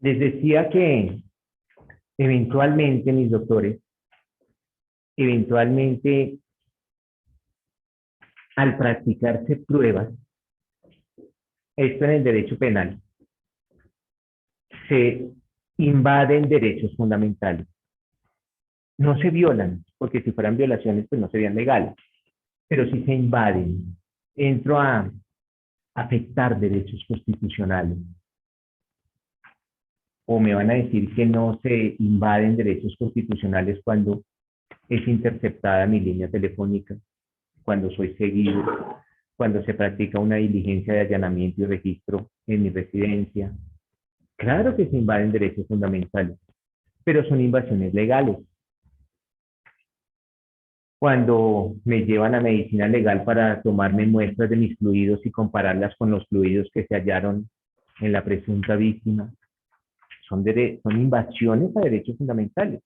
Les decía que eventualmente, mis doctores, eventualmente al practicarse pruebas, esto en el derecho penal, se invaden derechos fundamentales. No se violan, porque si fueran violaciones, pues no serían legales, pero sí se invaden. Entro a afectar derechos constitucionales. O me van a decir que no se invaden derechos constitucionales cuando es interceptada mi línea telefónica, cuando soy seguido, cuando se practica una diligencia de allanamiento y registro en mi residencia. Claro que se invaden derechos fundamentales, pero son invasiones legales. Cuando me llevan a medicina legal para tomarme muestras de mis fluidos y compararlas con los fluidos que se hallaron en la presunta víctima, son invasiones a derechos fundamentales.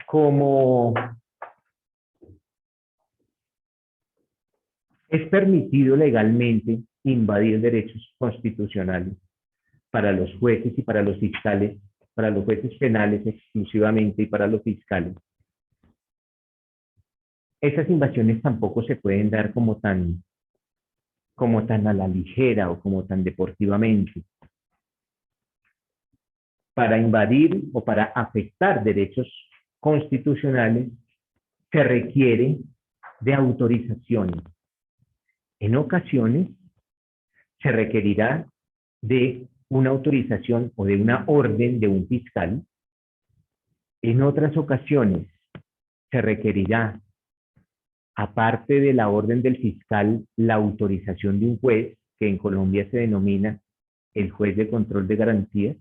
Como es permitido legalmente invadir derechos constitucionales para los jueces y para los fiscales, para los jueces penales exclusivamente y para los fiscales, esas invasiones tampoco se pueden dar como tan a la ligera o como tan deportivamente. Para invadir o para afectar derechos constitucionales se requiere de autorizaciones. En ocasiones se requerirá de una autorización o de una orden de un fiscal. En otras ocasiones se requerirá, aparte de la orden del fiscal, la autorización de un juez, que en Colombia se denomina el juez de control de garantías,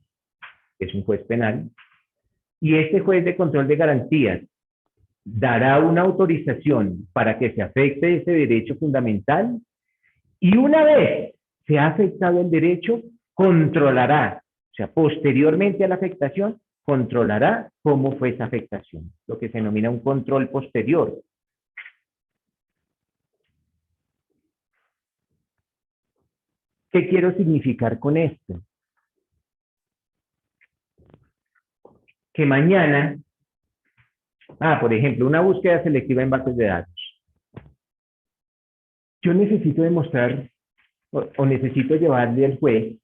que es un juez penal, y este juez de control de garantías dará una autorización para que se afecte ese derecho fundamental, y una vez se ha afectado el derecho, controlará, o sea, posteriormente a la afectación, controlará cómo fue esa afectación, lo que se denomina un control posterior. ¿Qué quiero significar con esto? Que mañana, por ejemplo, una búsqueda selectiva en bases de datos. Yo necesito demostrar o necesito llevarle al juez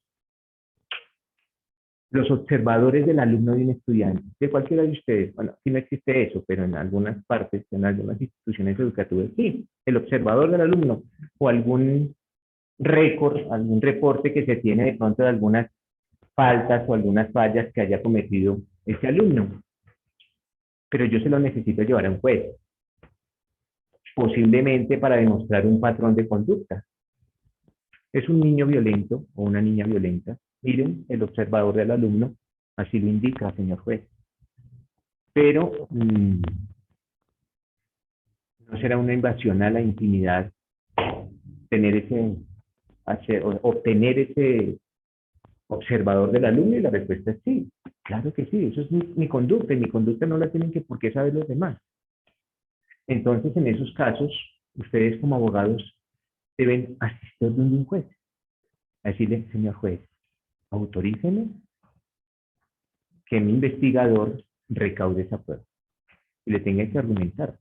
los observadores del alumno de un estudiante, de cualquiera de ustedes. Bueno, aquí no existe eso, pero en algunas partes, en algunas instituciones educativas, sí, el observador del alumno o algún récord, algún reporte que se tiene de pronto de algunas faltas o algunas fallas que haya cometido ese alumno. Pero yo se lo necesito llevar a un juez, posiblemente para demostrar un patrón de conducta. Es un niño violento o una niña violenta. Miren, el observador del alumno así lo indica, señor juez. Pero no será una invasión a la intimidad obtener ese observador del alumno, y la respuesta es sí. Claro que sí, eso es mi conducta, y mi conducta no la tienen por qué saber los demás. Entonces, en esos casos, ustedes como abogados deben asistir donde un juez, a decirle, señor juez, autoríceme que mi investigador recaude esa prueba. Y le tenga que argumentar.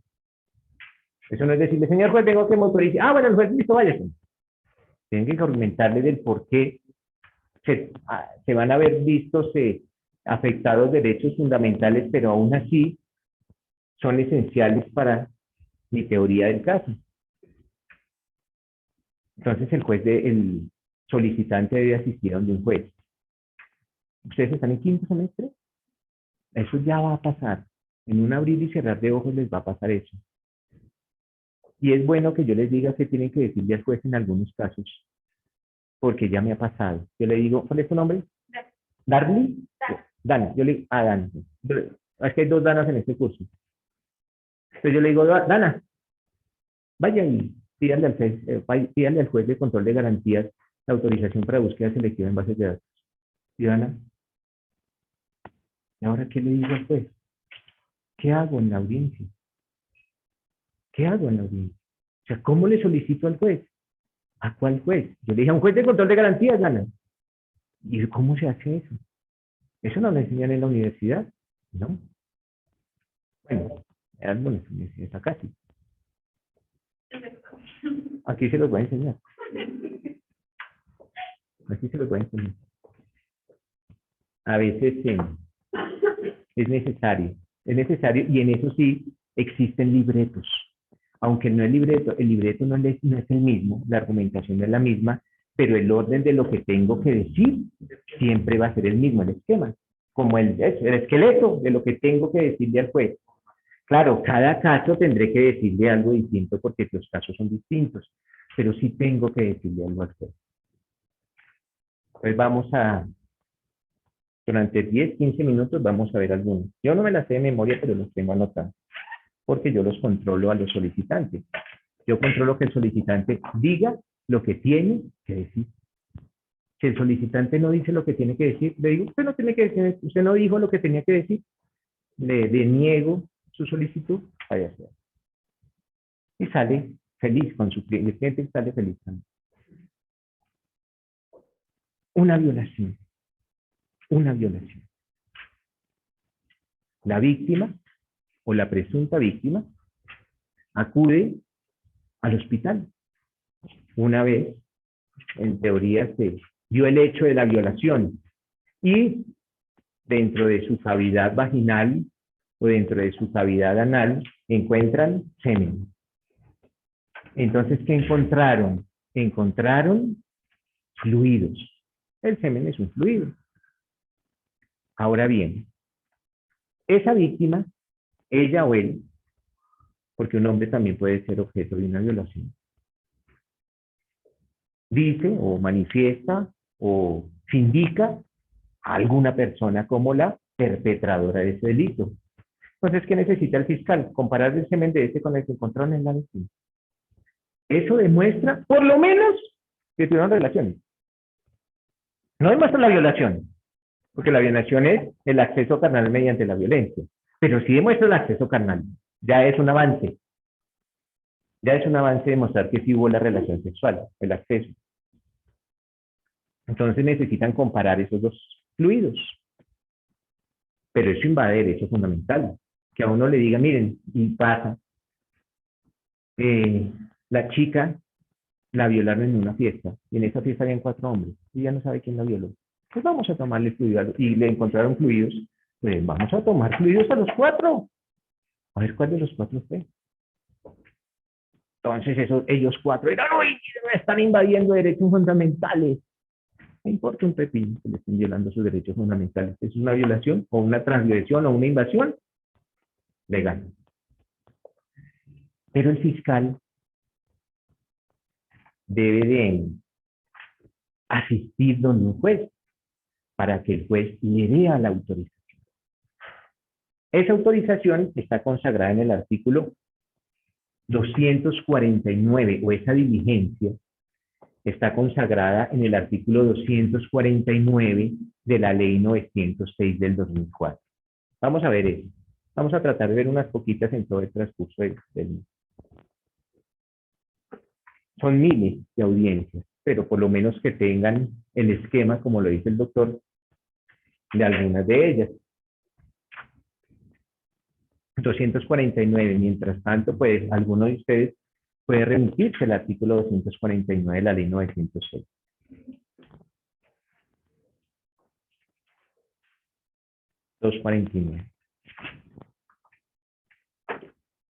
Eso no es decirle, señor juez, tengo que me autorice. Bueno, el juez, listo, váyase. Tienen que argumentarle del por qué se van a ver vistos afectados derechos fundamentales, pero aún así son esenciales para mi teoría del caso. Entonces el solicitante debe asistir a donde un juez. ¿Ustedes están en quinto semestre? Eso ya va a pasar. En un abrir y cerrar de ojos les va a pasar eso. Y es bueno que yo les diga qué tienen que decirle al juez en algunos casos, porque ya me ha pasado. Yo le digo, ¿cuál es tu nombre? ¿Darly? Dana. Yo le digo, Dana. Es que hay dos Danas en este curso. Entonces yo le digo, Dana, vaya y pídale al juez de control de garantías la autorización para búsqueda selectiva en bases de datos. Y Dana, ¿y ahora qué le digo al juez? ¿Qué hago en la audiencia? ¿Qué hago en la audiencia? O sea, ¿cómo le solicito al juez? ¿A cuál juez? Yo le dije a un juez de control de garantías, Dana. ¿Y cómo se hace eso? Eso no lo enseñan en la universidad, ¿no? Bueno, en algunas universidades, acá sí. Aquí se los voy a enseñar. Aquí se los voy a enseñar. A veces es necesario y en eso sí existen libretos. Aunque no el libreto no es el mismo, la argumentación no es la misma, pero el orden de lo que tengo que decir siempre va a ser el mismo, el esquema, como el esqueleto de lo que tengo que decirle al juez. Claro, cada caso tendré que decirle algo distinto porque los casos son distintos, pero sí tengo que decirle algo al juez. Pues durante 10, 15 minutos vamos a ver algunos. Yo no me las sé de memoria, pero los tengo anotados, porque yo los controlo a los solicitantes. Yo controlo que el solicitante diga lo que tiene que decir. Si el solicitante no dice lo que tiene que decir, le digo, usted no tiene que decir, usted no dijo lo que tenía que decir, le deniego su solicitud, vaya a ser. Y sale feliz con su cliente, el cliente sale feliz también. Una violación. La víctima o la presunta víctima acude al hospital. Una vez, en teoría, se dio el hecho de la violación y dentro de su cavidad vaginal o dentro de su cavidad anal encuentran semen. Entonces, ¿qué encontraron? Encontraron fluidos. El semen es un fluido. Ahora bien, esa víctima, ella o él, porque un hombre también puede ser objeto de una violación, dice o manifiesta o se indica a alguna persona como la perpetradora de ese delito. Entonces, ¿qué necesita el fiscal? Comparar el semen de ese con el que encontraron en la vecina. Eso demuestra, por lo menos, que tuvieron relaciones. No demuestra la violación, porque la violación es el acceso carnal mediante la violencia, pero sí demuestra el acceso carnal. Ya es un avance. Ya es un avance demostrar que sí hubo la relación sexual, el acceso. Entonces necesitan comparar esos dos fluidos. Pero eso invade derecho fundamental. Que a uno le diga, miren, y pasa, la chica la violaron en una fiesta, y en esa fiesta habían 4 hombres, y ya no sabe quién la violó. Pues vamos a tomarle fluidos, y le encontraron fluidos, pues vamos a tomar fluidos a los 4. A ver cuál de los 4 fue. Entonces ellos 4 eran, uy, están invadiendo derechos fundamentales. No importa un pepino que le estén violando sus derechos fundamentales. Es una violación o una transgresión o una invasión legal. Pero el fiscal debe de asistir donde un juez para que el juez le dé la autorización. Esa autorización está consagrada en el artículo 249, o esa diligencia está consagrada en el artículo 249 de la ley 906 del 2004. Vamos a ver eso. Vamos a tratar de ver unas poquitas en todo el transcurso del. Son miles de audiencias, pero por lo menos que tengan el esquema, como lo dice el doctor, de algunas de ellas. 249. Mientras tanto, pues, alguno de ustedes puede remitirse al artículo 249 de la ley 906.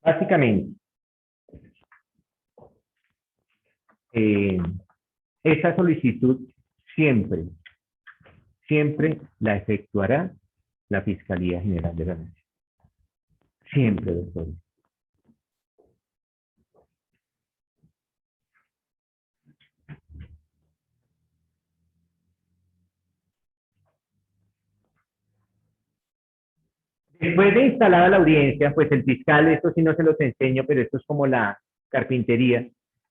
Básicamente, esa solicitud siempre la efectuará la Fiscalía General de la Nación. Siempre, doctor. Después de instalada la audiencia, pues el fiscal, esto sí no se los enseño, pero esto es como la carpintería.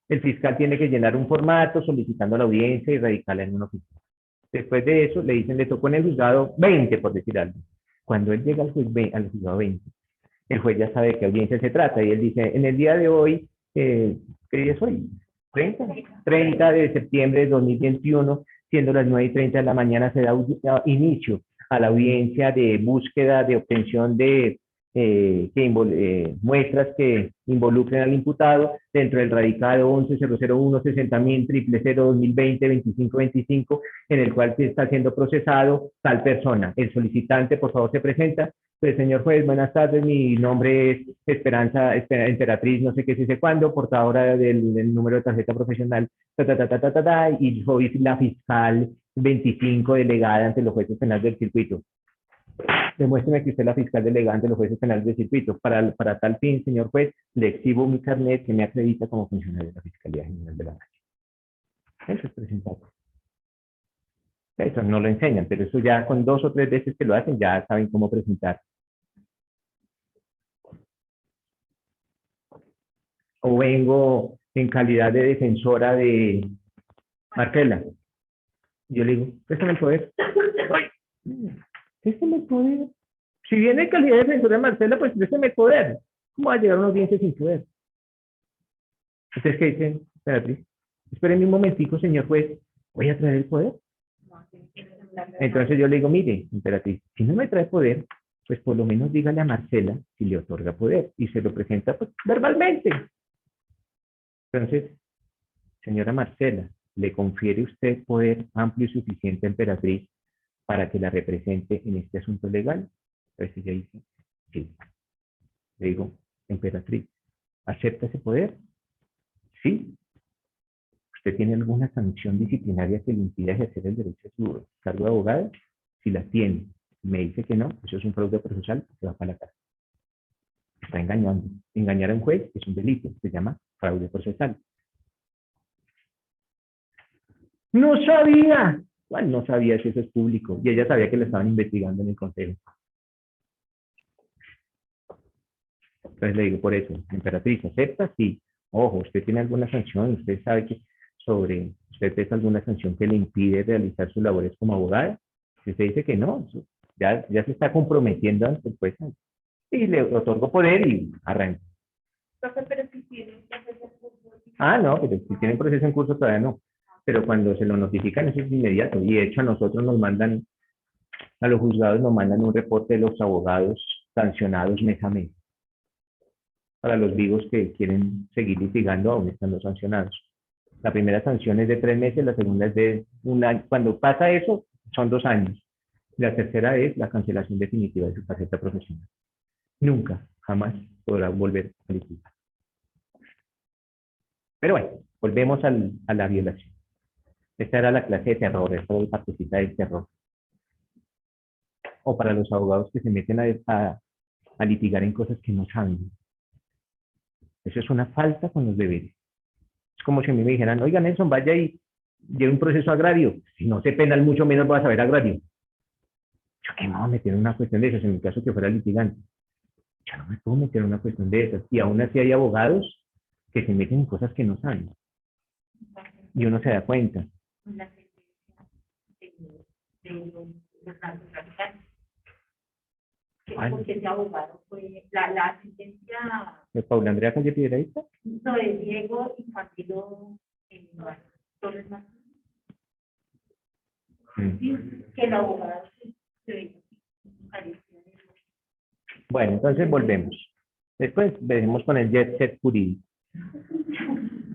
El fiscal tiene que llenar un formato solicitando la audiencia y radicarla en una oficina. Después de eso, le dicen, le tocó en el juzgado 20, por decir algo. Cuando él llega al juzgado 20, el juez ya sabe de qué audiencia se trata y él dice, en el día de hoy, ¿qué día es hoy? 30 de septiembre de 2021, siendo las 9:30 de la mañana, se da inicio a la audiencia de búsqueda de obtención de muestras que involucren al imputado dentro del radicado 11-001-60.000-0000-2020-2525, en el cual se está siendo procesado tal persona. El solicitante, por favor, se presenta. Pues, señor juez, buenas tardes, mi nombre es Esperanza Emperatriz, no sé qué, si sé cuándo, portadora del número de tarjeta profesional, y soy la fiscal 25 delegada ante los jueces penales del circuito. Demuéstreme que usted es la fiscal delegada ante los jueces penales del circuito. Para tal fin, señor juez, le exhibo mi carnet que me acredita como funcionario de la Fiscalía General de la Nación. Eso es presentar. Eso no lo enseñan, pero eso ya con 2 o 3 veces que lo hacen, ya saben cómo presentar. O vengo en calidad de defensora de Marcela. Yo le digo, préstame el poder. Préstame el poder. Si viene en calidad de defensora de Marcela, pues préstame el poder. ¿Cómo va a llegar a una audiencia sin poder? Entonces, ¿qué dicen, Beatriz? Espérenme un momentico, señor juez. ¿Voy a traer el poder? Entonces yo le digo, mire, Emperatriz, si no me trae poder, pues por lo menos dígale a Marcela si le otorga poder y se lo presenta pues verbalmente. Entonces, señora Marcela, ¿le confiere usted poder amplio y suficiente a Emperatriz para que la represente en este asunto legal? Entonces ella dice, sí. Le digo, Emperatriz, ¿acepta ese poder? Sí. ¿Usted tiene alguna sanción disciplinaria que le impida ejercer el derecho a su cargo de abogado? Si la tiene, me dice que no, eso es un fraude procesal, se va para la cárcel. Está engañando. Engañar a un juez es un delito, se llama fraude procesal. No sabía. Bueno, no sabía si eso es público. Y ella sabía que la estaban investigando en el consejo. Entonces le digo, por eso, Emperatriz, ¿acepta? Sí. Ojo, ¿usted tiene alguna sanción? ¿Usted sabe que usted tiene alguna sanción que le impide realizar sus labores como abogada? Si usted dice que no, ya se está comprometiendo ante el juez. Y le otorgo poder y arranca. Pero si tiene un proceso en curso. Ah, no, pero si tienen proceso en curso todavía no. Pero cuando se lo notifican eso es inmediato. Y de hecho a nosotros nos mandan, a los juzgados nos mandan un reporte de los abogados sancionados mes a mes. Para los vivos que quieren seguir litigando aún estando sancionados. La primera sanción es de 3 meses, la segunda es de 1 año. Cuando pasa eso, son 2 años. La tercera es la cancelación definitiva de su tarjeta profesional. Nunca, jamás podrá volver a litigar. Pero bueno, volvemos a la violación. Esta era la clase de terror, esta es la partecita del terror. O para los abogados que se meten a litigar en cosas que no saben. Eso es una falta con los deberes. Es como si a mí me dijeran, oiga Nelson, vaya y lleve un proceso agrario. Si no sé penal, mucho menos voy a saber agrario. Yo que me voy a meter en una cuestión de esas, en el caso que fuera litigante. Yo no me puedo meter en una cuestión de esas. Y aún así hay abogados que se meten en cosas que no saben. Y uno se da cuenta. La sentencia de los narcotraficantes. Porque ese abogado fue la sentencia ¿De Paula Andrea Calle Piedrahita? no de Diego Infantino Torres Martínez. Que el abogado se Bueno, entonces volvemos. Después veremos con el jet set jurídico.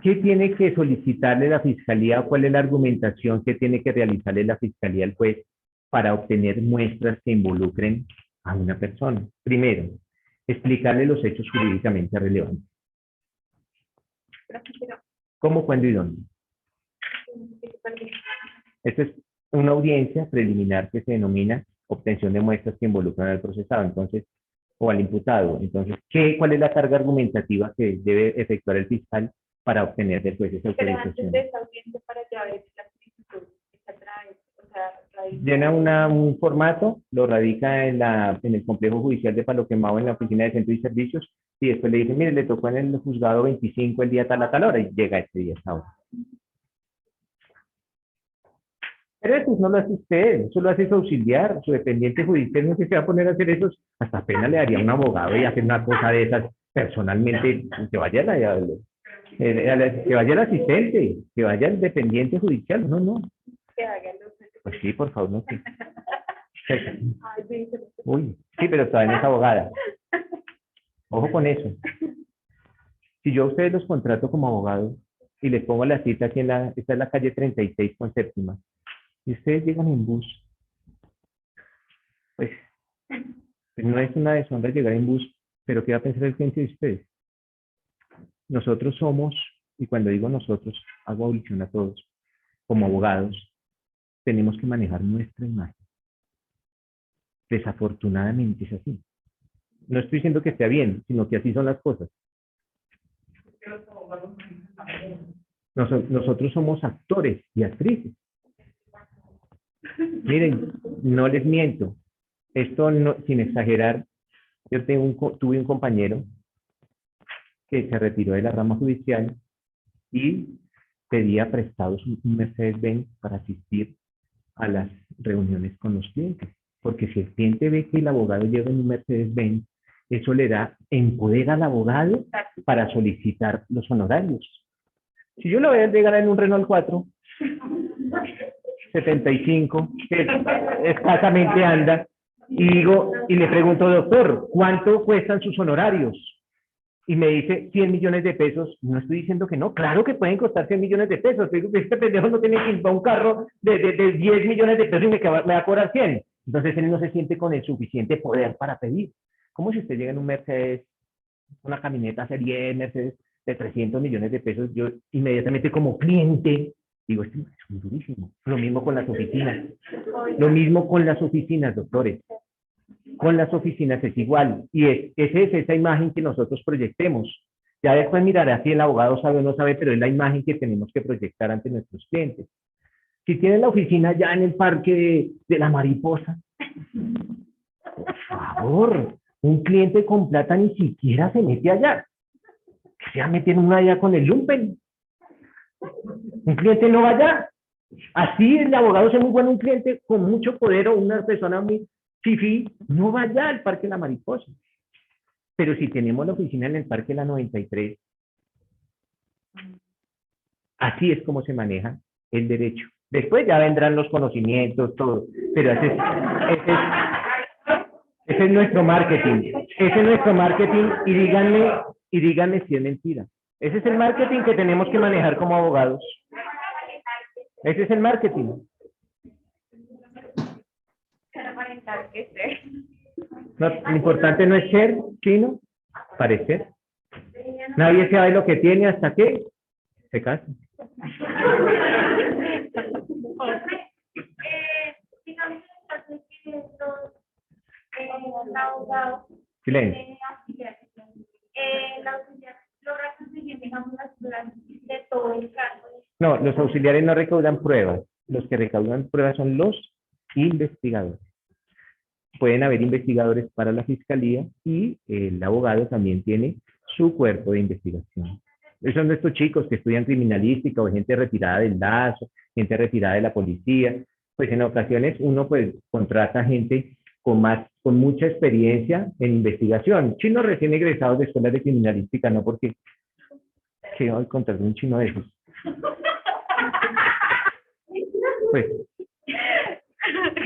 ¿Qué tiene que solicitarle la fiscalía o cuál es la argumentación que tiene que realizarle la fiscalía al juez para obtener muestras que involucren a una persona? Primero, explicarle los hechos jurídicamente relevantes. ¿Cómo, cuándo y dónde? Esta es una audiencia preliminar que se denomina obtención de muestras que involucran al procesado, entonces, o al imputado. Entonces, ¿cuál es la carga argumentativa que debe efectuar el fiscal para obtener después esa Pero antes autorización? de esa audiencia para ya ver la solicitud que se trae, o sea, radica- Llena un formato, lo radica en el complejo judicial de Palo Quemado, en la oficina de centro y servicios, y después le dicen, mire, le tocó en el juzgado 25 el día tal a tal hora, y llega ese día a esa hora. Pero eso no lo hace usted, eso lo hace su auxiliar, su dependiente judicial, no sé si se va a poner a hacer eso, hasta pena le daría a un abogado y hacer una cosa de esas personalmente, que vaya que vaya el asistente, que vaya el dependiente judicial, no, que hagan los... pues sí, por favor, no, sí. Ay, sí, Uy, sí, pero todavía no es abogada. Ojo con eso. Si yo a ustedes los contrato como abogados y les pongo la cita aquí esta es la calle 36 con séptima, y ustedes llegan en bus, pues no es una deshonra llegar en bus, pero ¿qué va a pensar el cliente de ustedes? Nosotros somos, y cuando digo nosotros, hago audición a todos, como abogados, tenemos que manejar nuestra imagen. Desafortunadamente es así. No estoy diciendo que esté bien, sino que así son las cosas. Nosotros somos actores y actrices. Miren, no les miento. Esto no, sin exagerar, yo tuve un compañero que se retiró de la rama judicial y pedía prestados un Mercedes-Benz para asistir a las reuniones con los clientes. Porque si el cliente ve que el abogado lleva en un Mercedes-Benz, eso le da empodera al abogado para solicitar los honorarios. Si yo lo voy a llegar en un Renault 4, 75, que escasamente anda, y le pregunto, doctor, ¿cuánto cuestan sus honorarios? Y me dice 100 millones de pesos. No estoy diciendo que no, claro que pueden costar 100 millones de pesos. Digo que este pendejo no tiene que ir a un carro de 10 millones de pesos y me va a cobrar 100. Entonces él no se siente con el suficiente poder para pedir. Como si usted llega en un Mercedes, una camioneta serie Mercedes de 300 millones de pesos, yo inmediatamente como cliente digo, esto es muy durísimo. Lo mismo con las oficinas. Lo mismo con las oficinas, doctores. Con las oficinas es igual. Y esa es esa imagen que nosotros proyectemos. Ya después mirará si el abogado sabe o no sabe, pero es la imagen que tenemos que proyectar ante nuestros clientes. Si tienen la oficina ya en el parque de la Mariposa, por favor, un cliente con plata ni siquiera se mete allá. Que se va a meter una allá con el lumpen. Un cliente no va allá. Así el abogado es muy bueno, un cliente con mucho poder o una persona muy fifi, no va allá al Parque La Mariposa. Pero si tenemos la oficina en el Parque La 93, así es como se maneja el derecho. Después ya vendrán los conocimientos, todo. Pero ese es nuestro marketing. Ese es nuestro marketing y díganme si es mentira. Ese es el marketing que tenemos que manejar como abogados. Ese es el marketing. No, lo importante no es ser, sino parecer. Nadie sabe lo que tiene hasta que se casa. Digamos, los abogados, Silencio. la auxiliar logra conseguir, digamos, las pruebas de todo el caso. No, los auxiliares no recaudan pruebas. Los que recaudan pruebas son los investigadores. Pueden haber investigadores para la fiscalía y el abogado también tiene su cuerpo de investigación. Esos son estos chicos que estudian criminalística o gente retirada del DASO, gente retirada de la policía. Pues en ocasiones uno pues contrata gente con mucha experiencia en investigación. Chinos recién egresados de escuelas de criminalística, no porque que hoy contratar un chino de esos. Pues,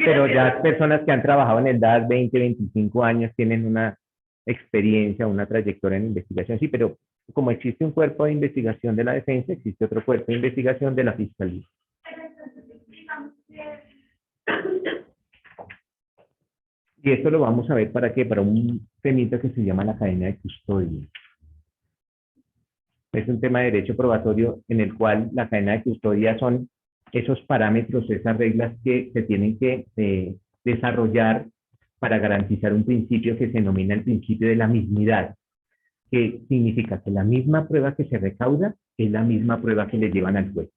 pero ya personas que han trabajado en el DAS 20, 25 años tienen una experiencia, una trayectoria en investigación. Sí, pero como existe un cuerpo de investigación de la defensa, existe otro cuerpo de investigación de la fiscalía. Y esto lo vamos a ver para qué, para un temita que se llama la cadena de custodia. Es un tema de derecho probatorio en el cual la cadena de custodia son esos parámetros, esas reglas que se tienen que desarrollar para garantizar un principio que se denomina el principio de la mismidad, que significa que la misma prueba que se recauda es la misma prueba que le llevan al juez.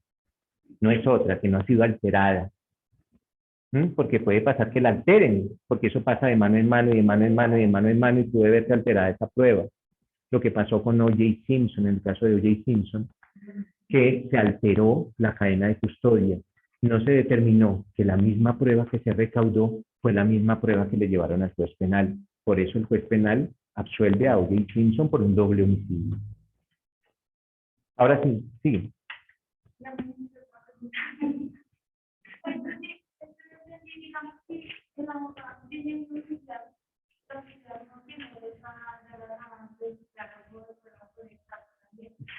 No es otra, que no ha sido alterada. Porque puede pasar que la alteren, porque eso pasa de mano en mano, y de mano en mano, y de mano en mano, y puede verse alterada esa prueba. Lo que pasó con O.J. Simpson, en el caso de O.J. Simpson, que se alteró la cadena de custodia. No se determinó que la misma prueba que se recaudó fue la misma prueba que le llevaron al juez penal. Por eso el juez penal absuelve a O.J. Simpson por un doble homicidio. Ahora sí, sigue.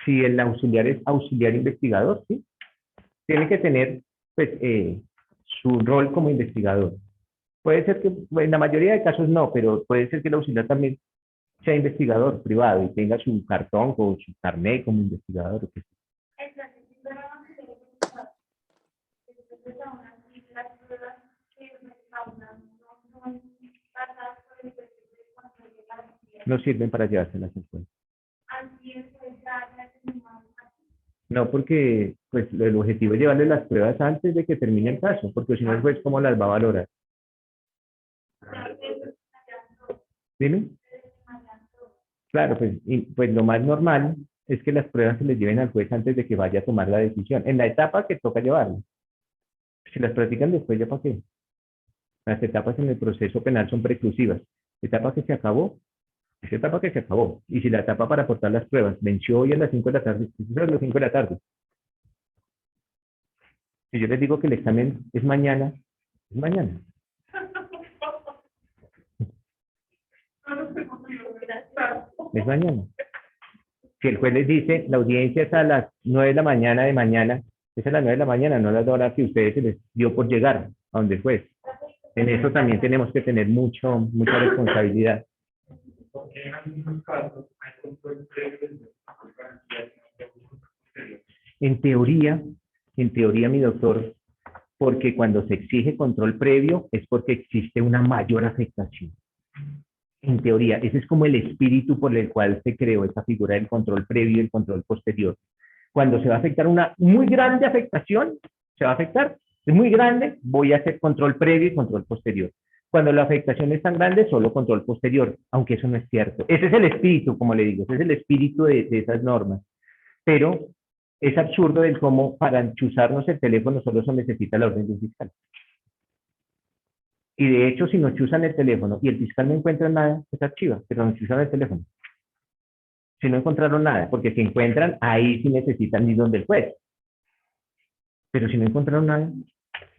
Si el auxiliar es auxiliar investigador, ¿sí? Tiene que tener pues, su rol como investigador. Puede ser que, en la mayoría de casos no, pero puede ser que el auxiliar también sea investigador privado y tenga su cartón o su carnet como investigador. O que sea. No sirven para llevárselas en cuenta. No, porque pues, el objetivo es llevarle las pruebas antes de que termine el caso, porque si no el juez, ¿cómo las va a valorar? Dime. Claro, pues, pues lo más normal es que las pruebas se les lleven al juez antes de que vaya a tomar la decisión, en la etapa que toca llevarlas. Si las practican después, ¿ya para qué? Las etapas en el proceso penal son preclusivas. Etapa que se acabó, es etapa que se acabó. Y si la etapa para aportar las pruebas venció hoy a las 5 de la tarde, pues es a las 5 de la tarde. Si yo les digo que el examen es mañana, es mañana. Es mañana. Si el juez les dice, la audiencia es a las 9 de la mañana de mañana, es a las 9 de la mañana, no a las horas que ustedes se les dio por llegar a donde el juez. En eso también tenemos que tener mucha responsabilidad. En teoría, mi doctor, porque cuando se exige control previo es porque existe una mayor afectación. En teoría, ese es como el espíritu por el cual se creó esa figura del control previo y el control posterior. Cuando se va a afectar una muy grande afectación, se va a afectar, es muy grande, voy a hacer control previo y control posterior. Cuando la afectación es tan grande, solo control posterior, aunque eso no es cierto. Ese es el espíritu, como le digo, ese es el espíritu de esas normas. Pero es absurdo el cómo para enchuzarnos el teléfono solo se necesita la orden de un fiscal. Y de hecho, si nos chuzan el teléfono y el fiscal no encuentra nada, se archiva, pero nos chuzan el teléfono. Si no encontraron nada, porque si encuentran, ahí sí necesitan ir donde el juez. Pero si no encontraron nada,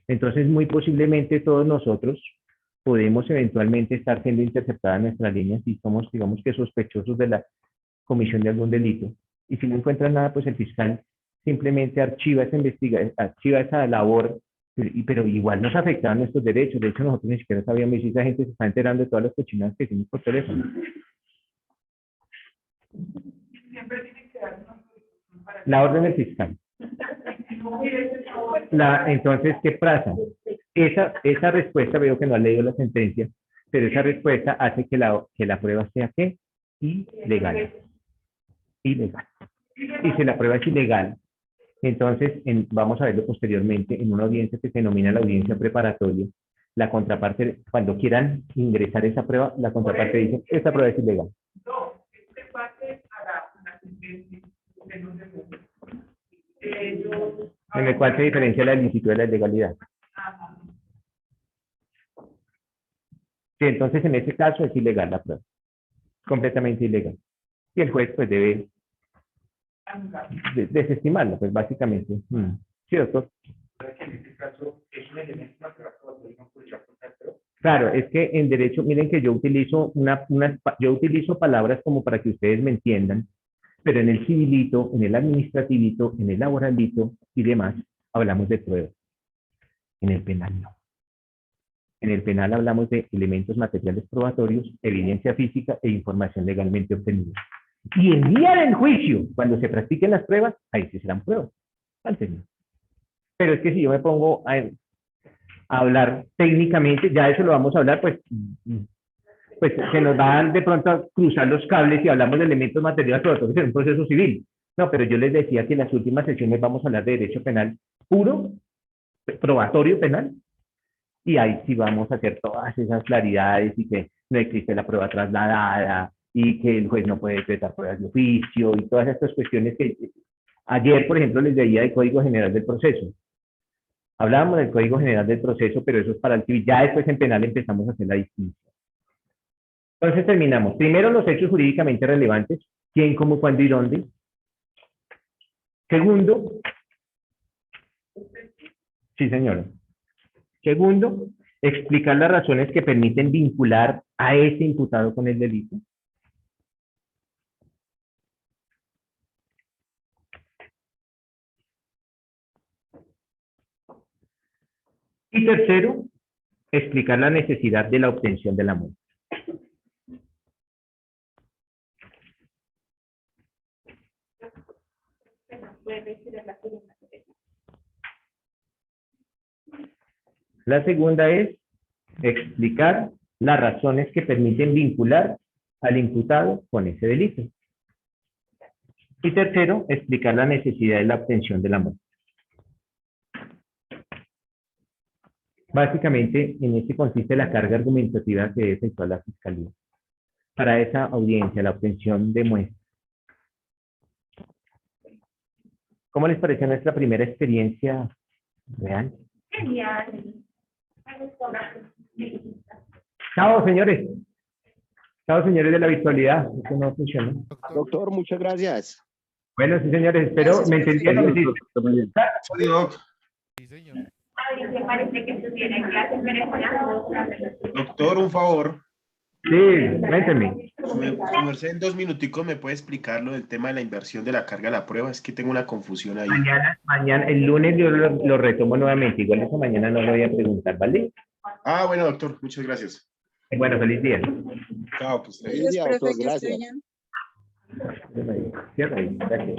entonces muy posiblemente todos nosotros podemos eventualmente estar siendo interceptada nuestra línea si somos, digamos que sospechosos de la comisión de algún delito. Y si no encuentran nada, pues el fiscal simplemente archiva esa investigación, archiva esa labor, pero igual nos afectaban nuestros derechos. De hecho, nosotros ni siquiera sabíamos si esa gente se está enterando de todas las cochinadas que hicimos por teléfono. Siempre tiene que dar La orden del fiscal. Entonces, ¿qué pasa? Esa respuesta, veo que no ha leído la sentencia, pero esa respuesta hace que la prueba sea ¿qué? Ilegal. Ilegal. Y si la prueba es ilegal, entonces vamos a verlo posteriormente en una audiencia que se denomina la audiencia preparatoria. La contraparte, cuando quieran ingresar esa prueba, la contraparte dice, esta prueba es ilegal. No, este parte a la sentencia que no se mueve. En el cual se diferencia la ilicitud de la ilegalidad. Sí, entonces en ese caso es ilegal la prueba. Completamente ilegal. Y el juez pues debe desestimarla, pues básicamente. Sí, doctor. Claro, es que en derecho, miren que yo utilizo palabras como para que ustedes me entiendan, pero en el civilito, en el administrativito, en el laboralito y demás, hablamos de pruebas. En el penal no. En el penal hablamos de elementos materiales probatorios, evidencia física e información legalmente obtenida. Y el día del juicio, cuando se practiquen las pruebas, ahí sí serán pruebas. Antes no. Pero es que si yo me pongo a hablar técnicamente, ya eso lo vamos a hablar, pues se nos van de pronto a cruzar los cables y hablamos de elementos materiales, sobre todo que es un proceso civil. No, pero yo les decía que en las últimas sesiones vamos a hablar de derecho penal puro, probatorio penal, y ahí sí vamos a hacer todas esas claridades y que no existe la prueba trasladada y que el juez no puede decretar pruebas de oficio y todas estas cuestiones que ayer, por ejemplo, les leía del Código General del Proceso. Hablábamos del Código General del Proceso, pero eso es para el civil. Ya después en penal empezamos a hacer la distinción. Entonces terminamos. Primero, los hechos jurídicamente relevantes. ¿Quién, cómo, cuándo y dónde? Segundo. Sí, señora. Segundo, explicar las razones que permiten vincular a ese imputado con el delito. Y tercero, explicar la necesidad de la obtención de la multa. La segunda es explicar las razones que permiten vincular al imputado con ese delito. Y tercero, explicar la necesidad de la obtención de la multa. Básicamente, en este consiste la carga argumentativa que debe efectuar la Fiscalía para esa audiencia, la obtención de muestras. ¿Cómo les pareció nuestra primera experiencia real? Genial. Chao, señores. Chao, señores de la virtualidad. Esto no funciona. Doctor, muchas gracias. Bueno, sí, señores, espero me entendieron. Sí. Sí, doc. Sí, señor. A ver, me parece que estuviera en clase, pero con las dos. Doctor, un favor. Sí, cuéntenme. Su merced, en 2 minuticos me puede explicar lo del tema de la inversión de la carga de la prueba. Es que tengo una confusión ahí. Mañana, el lunes yo lo retomo nuevamente. Igual esta mañana no lo voy a preguntar, ¿vale? Ah, bueno, doctor, muchas gracias. Bueno, feliz día. Chao, que esté bien. Feliz día, doctor, gracias. Cierra ahí. Gracias.